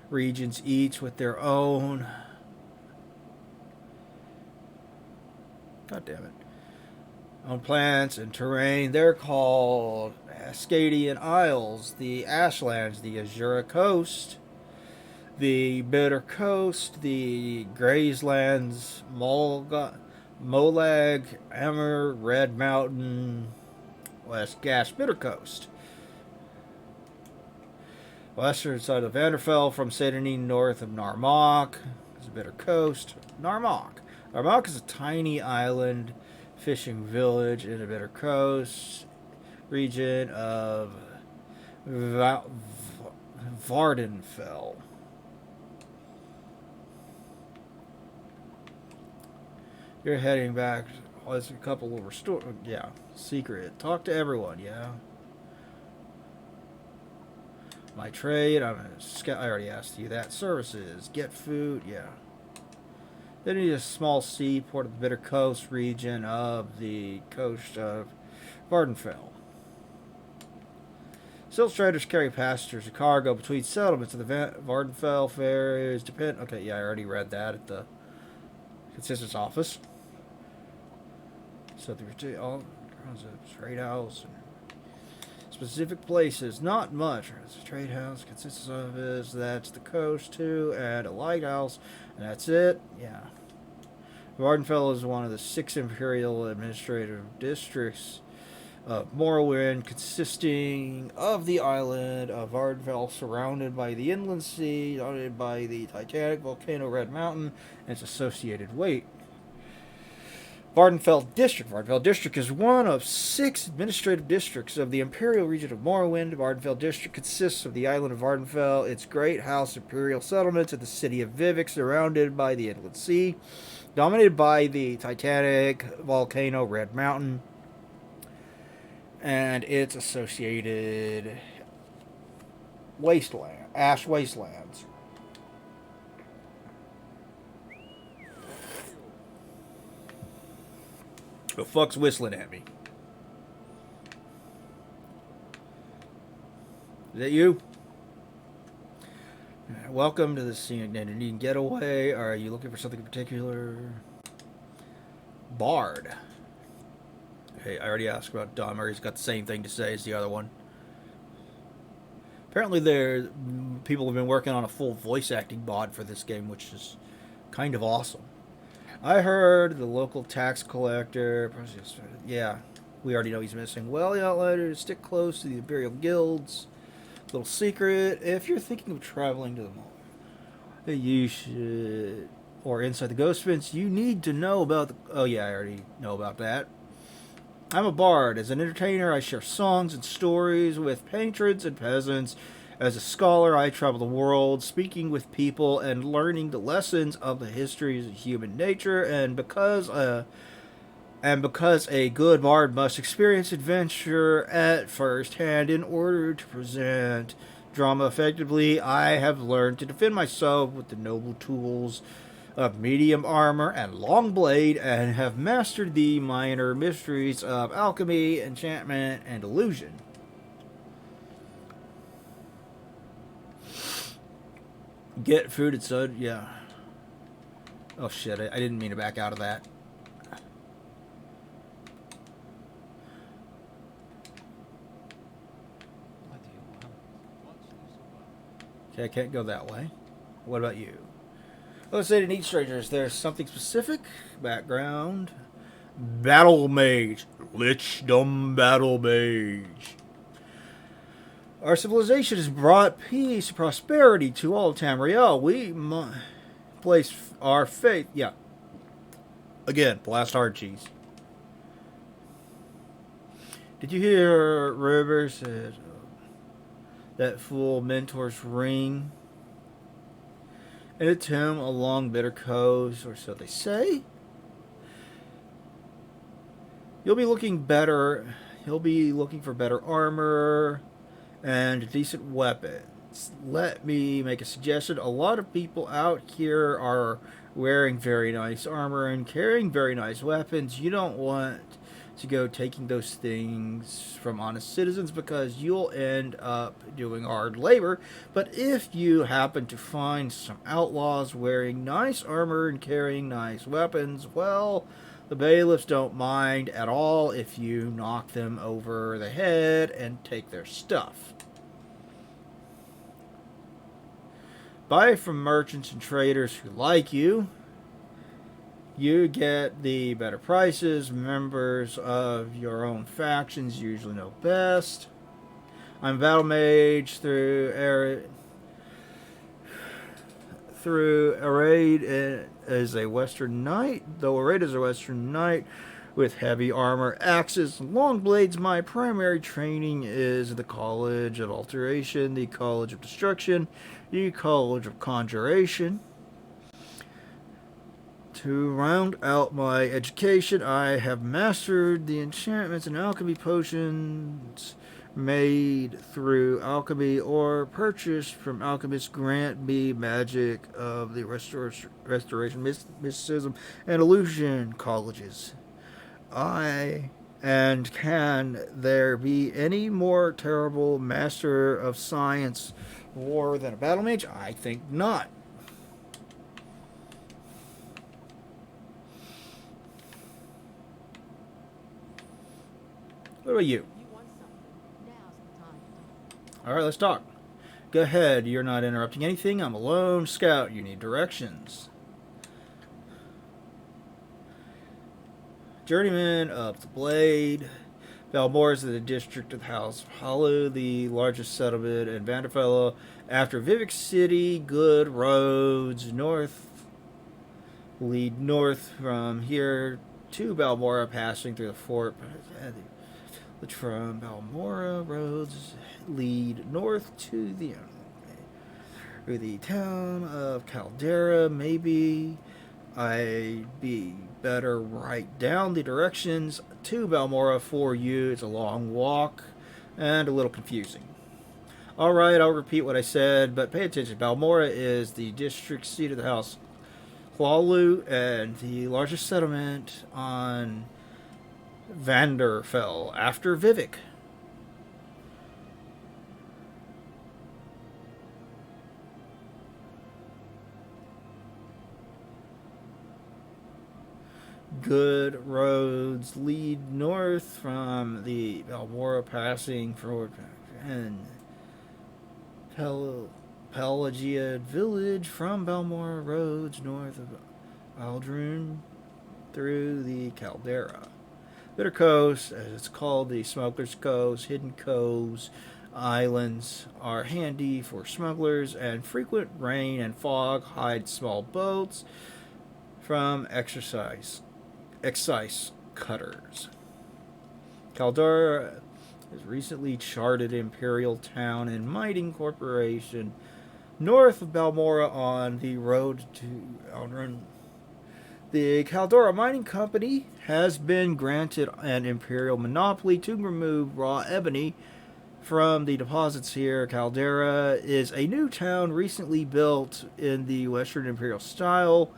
regions, each with their own. God damn it. On plants and terrain. They're called Ascadian Isles, the Ashlands, the Azura Coast, the Bitter Coast, the Grazelands, Molag, Amur, Red Mountain, West Gas, Bitter Coast. Western side of Vanderfell from Sydney, north of Narmak is the Bitter Coast. Narmak. Narmak is a tiny island fishing village in the Bitter Coast region of Vardenfell. You're heading back. Oh, there's a couple of restore. Yeah, secret. Talk to everyone. Yeah. My trade. I'm a scout. I already asked you that. Services. Get food. Yeah. They need a small seaport of the Bitter Coast region of the coast of Vardenfell. Still, traders carry passengers and cargo between settlements of the Vardenfell ferries. Okay, yeah, I already read that at the consensus office. So there's all kinds of trade house and specific places. Not much. There's a trade house, consensus office. That's the coast too, and a lighthouse, and that's it. Yeah. Vardenfell is one of the 6 imperial administrative districts of Morrowind, consisting of the island of Vardenfell, surrounded by the inland sea, dotted by the Titanic volcano Red Mountain, and its associated weight. Vardenfell District. Vardenfell District is one of 6 administrative districts of the Imperial region of Morrowind. Vardenfell District consists of the island of Vardenfell, its great house imperial settlements, and the city of Vivec, surrounded by the inland sea, dominated by the Titanic volcano Red Mountain, and its associated ash wastelands. The fuck's whistling at me? Is that you? Welcome to the scene. Need getaway? Are you looking for something in particular? Bard. Hey, I already asked about Dahmer. He's got the same thing to say as the other one. Apparently, people have been working on a full voice acting bod for this game, which is kind of awesome. I heard the local tax collector. Yeah, we already know he's missing. Well, the outsiders stick close to the Imperial guilds. Little secret: if you're thinking of traveling to the mall, you should, or inside the Ghost Fence, you need to know about the. Oh yeah, I already know about that. I'm a bard. As an entertainer, I share songs and stories with patrons and peasants. As a scholar, I travel the world, speaking with people and learning the lessons of the histories of human nature. And because a good bard must experience adventure at first hand in order to present drama effectively, I have learned to defend myself with the noble tools of medium armor and long blade, and have mastered the minor mysteries of alchemy, enchantment, and illusion. Get food and soda, yeah. Oh shit, I didn't mean to back out of that. What do you want? Okay, I can't go that way. What about you? Let's say to neat strangers, there's something specific. Background. Battle Mage. Lichdom Battle Mage. Our civilization has brought peace and prosperity to all of Tamriel. We place our faith. Yeah. Again, blast hard cheese. Did you hear rumors that fool Mentor's ring in a tomb along Bitter Coast, or so they say? He'll be looking for better armor and decent weapons. Let me make a suggestion. A lot of people out here are wearing very nice armor and carrying very nice weapons. You don't want to go taking those things from honest citizens, because you'll end up doing hard labor. But if you happen to find some outlaws wearing nice armor and carrying nice weapons, well, the bailiffs don't mind at all if you knock them over the head and take their stuff. Buy from merchants and traders who like you. You get the better prices. Members of your own factions usually know best. I'm Battle Mage Arrayed as a Western Knight. Though arrayed as a Western Knight with heavy armor, axes, and long blades, my primary training is the College of Alteration, the College of Destruction, the College of Conjuration. To round out my education, I have mastered the enchantments and alchemy potions made through alchemy or purchased from alchemists. Grant me magic of the restoration, mysticism, and illusion colleges. And can there be any more terrible master of science war than a battle mage? I think not. What about you? Alright, let's talk. Go ahead, you're not interrupting anything. I'm a lone scout. You need directions. Journeyman of the Blade. Balmora is in the district of the House of Hollow, the largest settlement in Vanderfell. After Vivek City, good roads north lead north from here to Balmora, passing through the fort. Which from Balmora roads lead north to the town of Caldera. Maybe I'd be better write down the directions to Balmora for you. It's a long walk and a little confusing. Alright, I'll repeat what I said, but pay attention. Balmora is the district seat of the House Hualu and the largest settlement on Vanderfell after Vivek. Good roads lead north from the Balmora, passing for and Pelagia village from Balmora roads north of Aldrun through the Caldera. Bitter Coast, as it's called, the Smuggler's Coast, hidden coves, islands are handy for smugglers, and frequent rain and fog hide small boats from excise cutters. Caldera is recently charted imperial town and mining corporation north of Balmora on the road to Aldrun. The Caldera Mining Company has been granted an imperial monopoly to remove raw ebony from the deposits here. Caldera is a new town recently built in the Western Imperial style.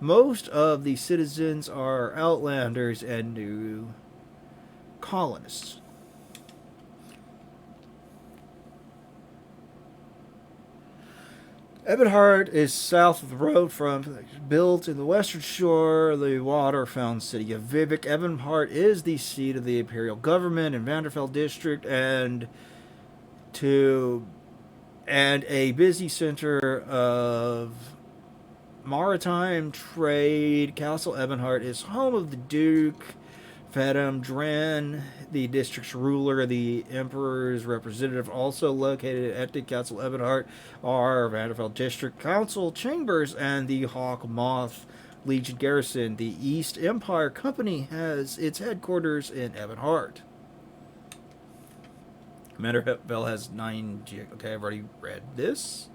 Most of the citizens are outlanders and new colonists. Ebonheart is south of the road from built in the western shore of the water-found city of Vivek. Ebonheart is the seat of the imperial government in Vanderfell district and a busy center of maritime trade. Castle Ebonheart is home of the Duke Fadam Dran, the district's ruler. The Emperor's representative, also located at the Castle Ebonheart, are Vanderfell District Council chambers and the Hawk Moth Legion garrison. The East Empire Company has its headquarters in Ebonheart. Vanderfell has 9... Okay, I've already read this.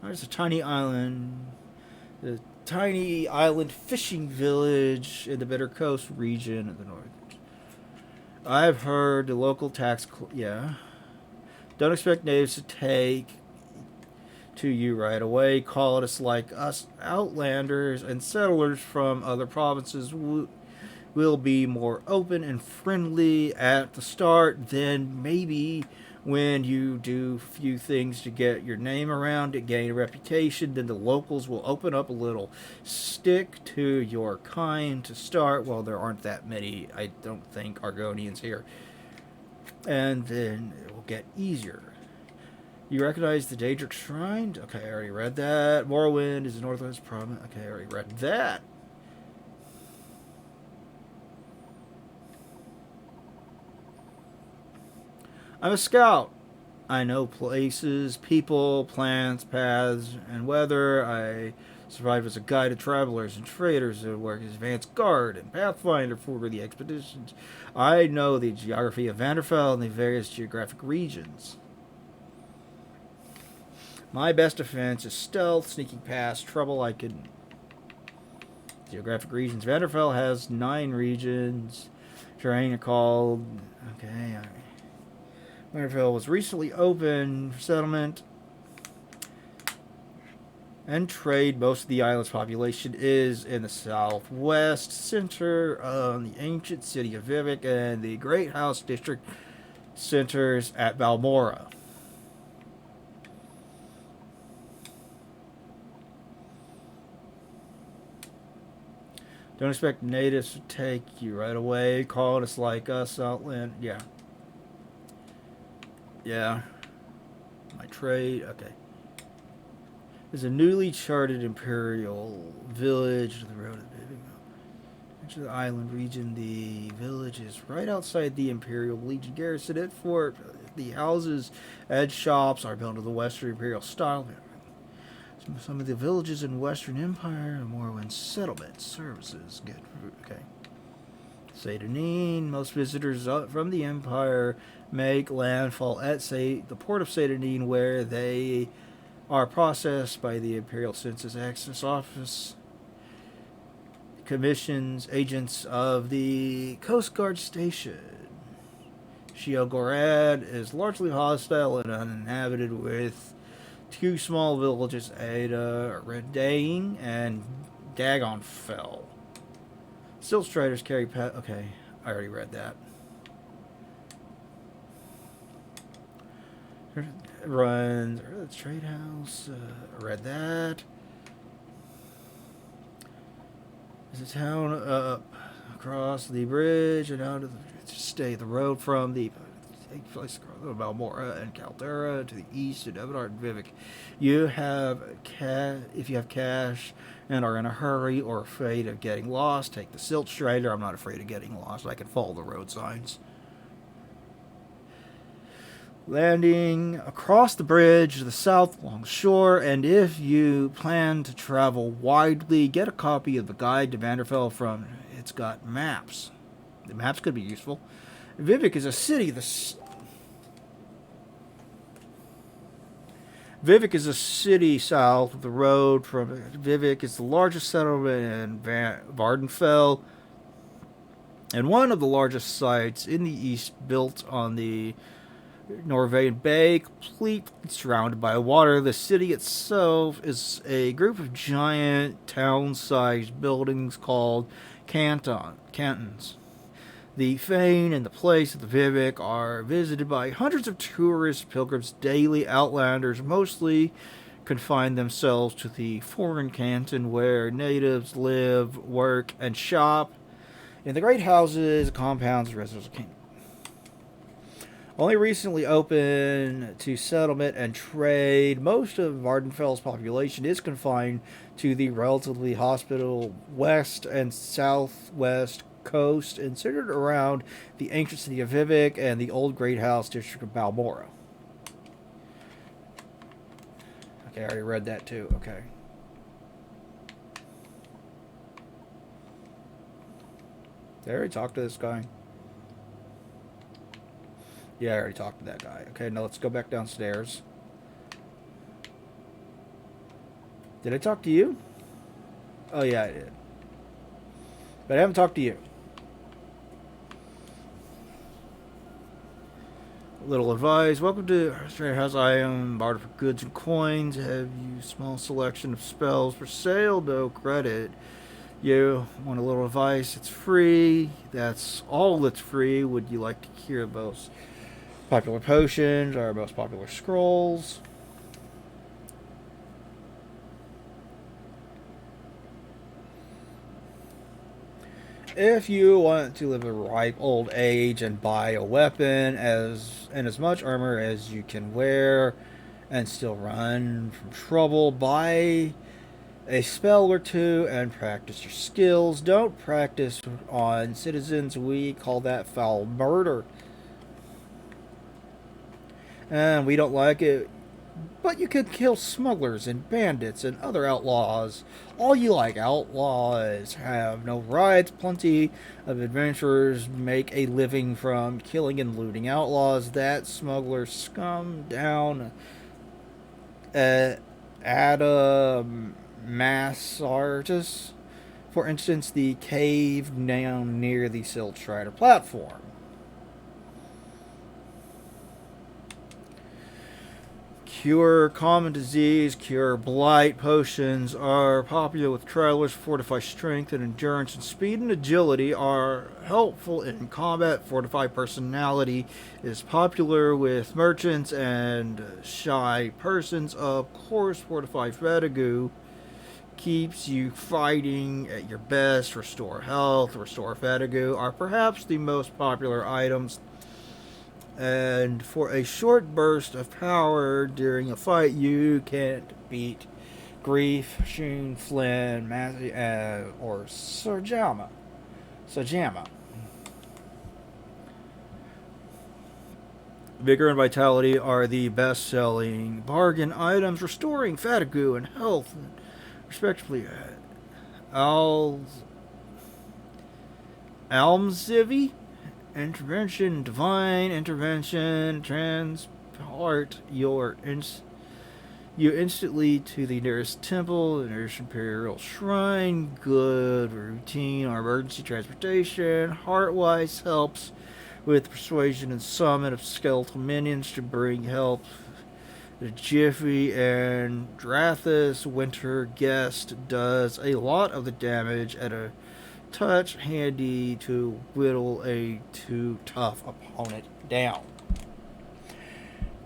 There's a tiny island. The tiny island fishing village in the Bitter Coast region of the north. I've heard the local tax... yeah. Don't expect natives to take to you right away. Colonists like us, outlanders, and settlers from other provinces will be more open and friendly at the start. Then maybe when you do a few things to get your name around, to gain a reputation, then the locals will open up a little. Stick to your kind to start. Well, there aren't that many, I don't think, Argonians here. And then it will get easier. You recognize the Daedric Shrine? Okay, I already read that. Morrowind is the northwest province. Okay, I already read that. I'm a scout. I know places, people, plants, paths, and weather. I survived as a guide to travelers and traders who work as advanced guard and pathfinder for the expeditions. I know the geography of Vanderfell and the various geographic regions. My best defense is stealth, sneaking past trouble. I can... Geographic regions. Vanderfell has 9 regions. Terrain are called... Okay, Vanderfell was recently open for settlement and trade. Most of the island's population is in the southwest center of the ancient city of Vivek, and the Great House District centers at Balmora. Don't expect natives to take you right away. Colonists like us, outland... Yeah. Yeah. My trade. Okay. There's a newly charted imperial village to the road of Vivek. To the island region, the village is right outside the Imperial Legion garrison at Fort. The houses and shops are built in the Western Imperial style. Some of the villages in Western Empire and Morrowind settlement services. Good. Okay. Satanin. Most visitors from the Empire make landfall at, say, the port of Satanin, where they are processed by the Imperial Census Access Office. Commissions agents of the Coast Guard Station. Sheogorad is largely hostile and uninhabited, with two small villages, Ada, Redaing, and Dagonfell. Still, Striders carry okay, I already read that. Runs the trade house. Read that. Is a town across the bridge and out of the road from the place across Balmora and Caldera to the east and Evanard and Vivek. You have if you have cash and are in a hurry or afraid of getting lost, take the Silt Strider. I'm not afraid of getting lost. I can follow the road signs. Landing across the bridge to the south along the shore, and if you plan to travel widely, get a copy of the guide to Vanderfell from. It's got maps. The maps could be useful. Vivek is a city. Vivek is a city south of the road from. Vivek is the largest settlement in Vardenfell, and one of the largest sites in the east, built on the Norvain Bay, completely surrounded by water. The city itself is a group of giant town-sized buildings called cantons. The Fane and the place of the Vivek are visited by hundreds of tourists, pilgrims daily. Outlanders mostly confine themselves to the foreign canton, where natives live, work, and shop in the great houses, compounds, residential kingdom. Only recently open to settlement and trade, most of Vardenfell's population is confined to the relatively hospitable west and southwest coast and centered around the ancient city of Vivek and the old great house district of Balmora. Okay, I already read that too. Okay. Did I already talk to this guy? Yeah, I already talked to that guy. Okay, now let's go back downstairs. Did I talk to you? Oh, yeah, I did. But I haven't talked to you. A little advice. Welcome to Trade House. I am barter for goods and coins. Have you small selection of spells for sale? No credit. You want a little advice? It's free. That's all that's free. Would you like to hear those popular potions, our most popular scrolls? If you want to live a ripe old age and buy a weapon and as much armor as you can wear and still run from trouble, buy a spell or two and practice your skills. Don't practice on citizens. We call that foul murder. And we don't like it. But you could kill smugglers and bandits and other outlaws. All you like. Outlaws have no rights. Plenty of adventurers make a living from killing and looting outlaws. That smuggler scum down at Massartus. For instance, the cave down near the Silt Strider platform. Cure common disease, cure blight. Potions are popular with travelers. Fortify strength and endurance, and speed and agility are helpful in combat. Fortify personality is popular with merchants and shy persons. Of course, fortify fatigue keeps you fighting at your best. Restore health, restore fatigue are perhaps the most popular items. And for a short burst of power during a fight, you can't beat Grief, Shun, Flynn, Matthew, or Surjama. Sajama. Vigor and Vitality are the best-selling bargain items, restoring fatigue and health, respectively. Almzivi, Intervention, Divine Intervention, transport you instantly to the nearest temple, the nearest Imperial Shrine. Good routine or emergency transportation. Heartwise helps with persuasion and summon of skeletal minions to bring help. The Jiffy and Drathis Winter Guest does a lot of the damage at a touch, handy to whittle a too tough opponent down.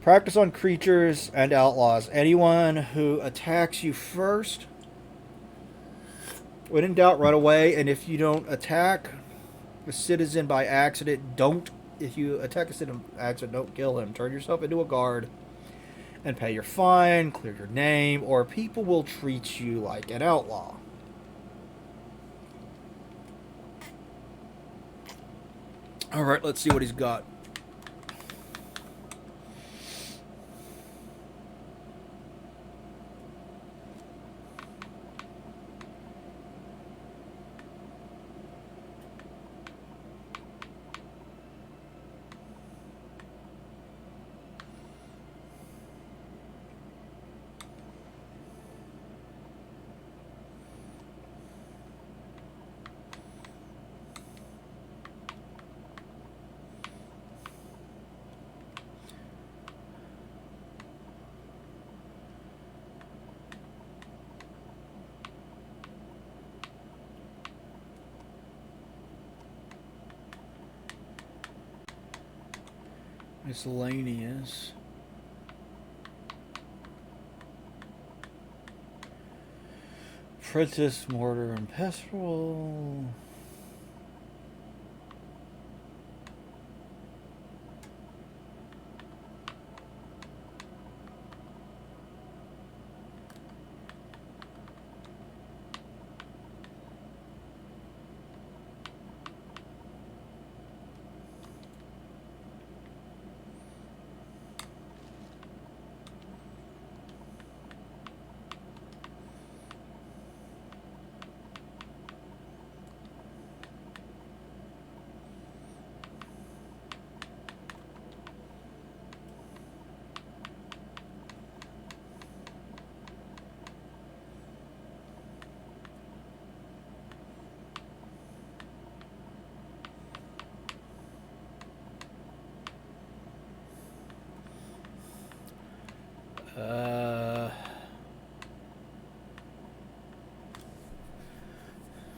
Practice on creatures and outlaws. Anyone who attacks you first, when in doubt, run away. And if you don't attack a citizen by accident, don't. If you attack a citizen by accident, don't kill him. Turn yourself into a guard and pay your fine, clear your name, or people will treat you like an outlaw. Alright, let's see what he's got. Miscellaneous. Apprentice, Mortar, and Pestle.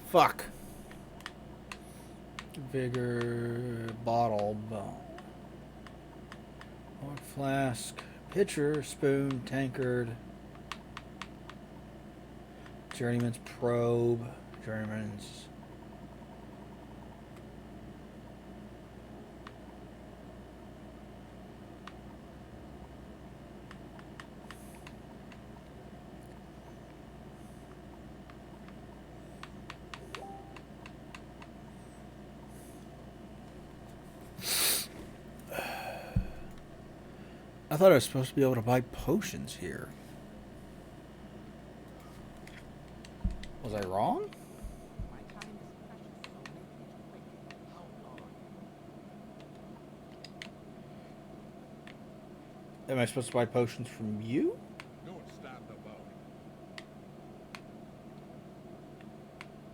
Fuck. Vigor, bottle, bone. Water flask, pitcher, spoon, tankard. Journeyman's probe. Journeyman's. I thought I was supposed to be able to buy potions here. Was I wrong? My time is precious, so make it quick. How long? Am I supposed to buy potions from you? Don't stand about.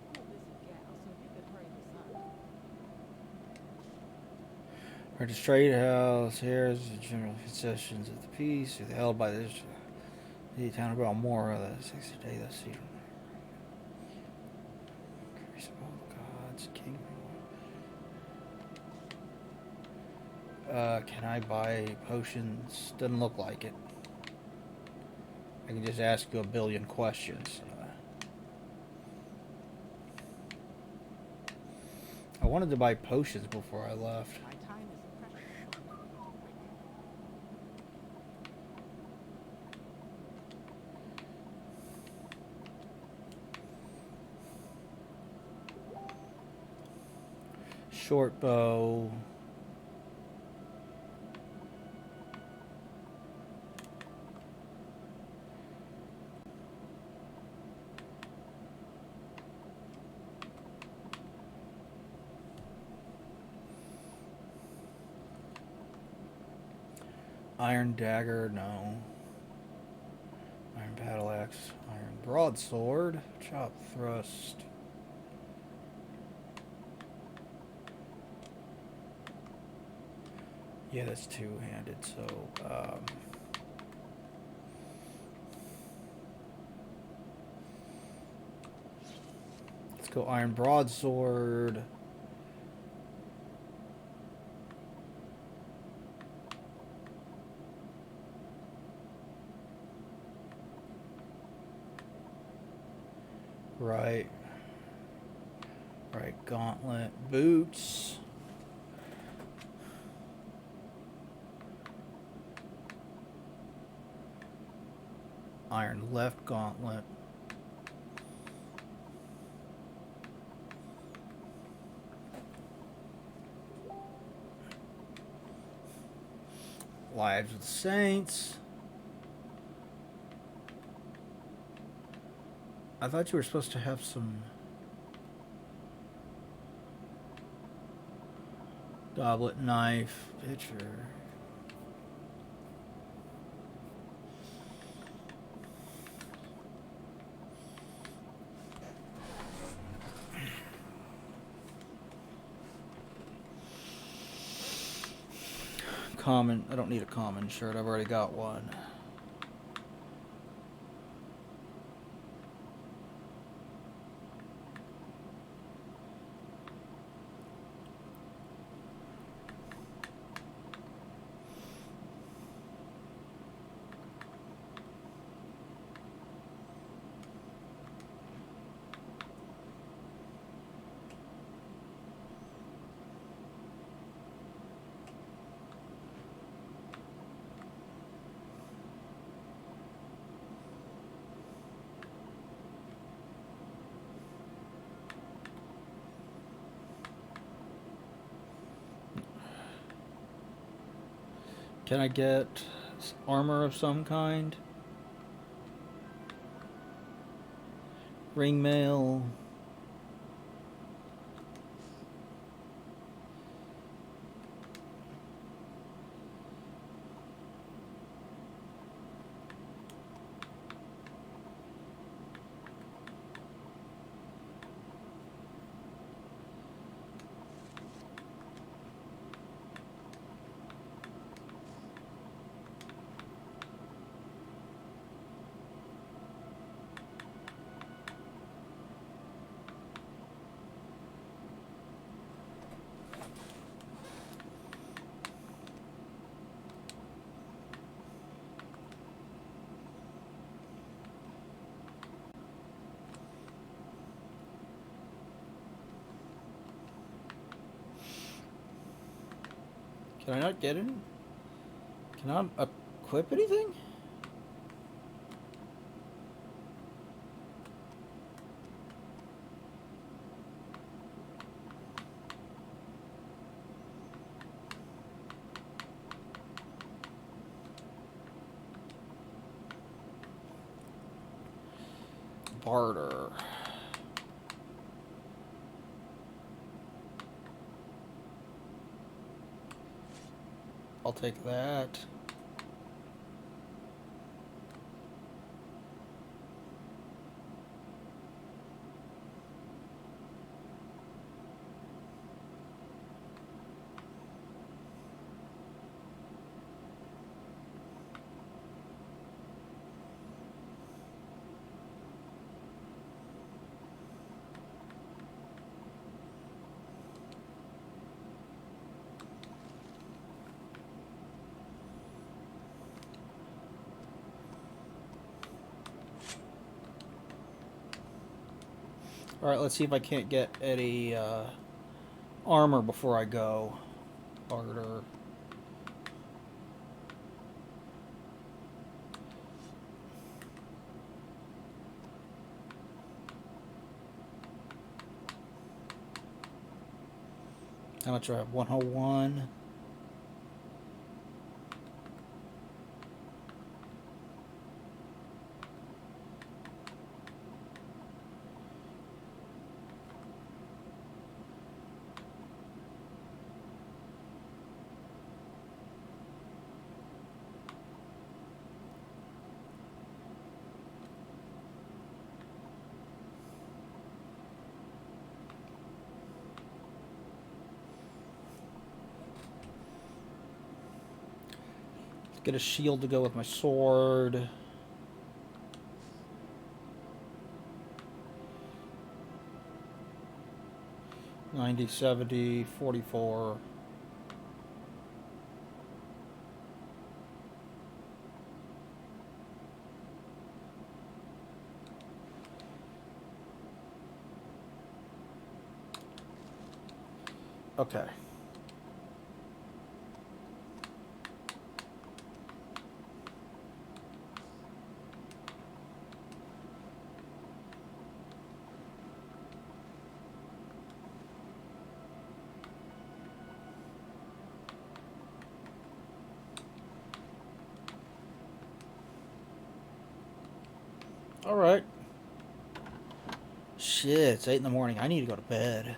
I'm a busy gal, so if you could hurry this up. Or the trade house, here's the general concessions of the peace, are held by the town of Balmora, the 60 day, let's see. Crucible of Gods, King. Can I buy potions? Doesn't look like it. I can just ask you a billion questions. I wanted to buy potions before I left. My time is precious, so make it quick. Short bow. Iron dagger, no. Iron battle axe, iron broadsword, chop thrust. Yeah, that's two-handed, so let's go iron broadsword. Right. Right, gauntlet, boots. Iron left gauntlet. Lives of the Saints. I thought you were supposed to have some goblet, knife, pitcher. Common. I don't need a common shirt. I've already got one. Can I get armor of some kind? Ring mail. Can I not get it? Can I equip anything? Barter. I'll take that. Alright, let's see if I can't get any armor before I go. Barter. How much do I have? 101. Get a shield to go with my sword. $90, $70, $44. Okay. All right. Shit, it's 8 in the morning. I need to go to bed.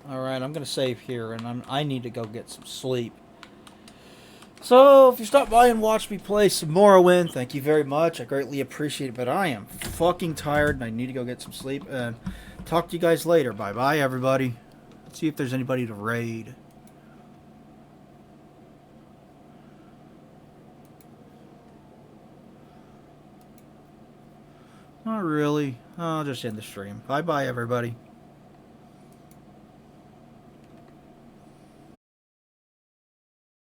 All right, I'm going to save here, and I need to go get some sleep. So, if you stop by and watch me play some Morrowind, thank you very much. I greatly appreciate it, but I am fucking tired, and I need to go get some sleep. And talk to you guys later. Bye-bye, everybody. Let's see if there's anybody to raid. Not really. I'll just end the stream. Bye-bye, everybody.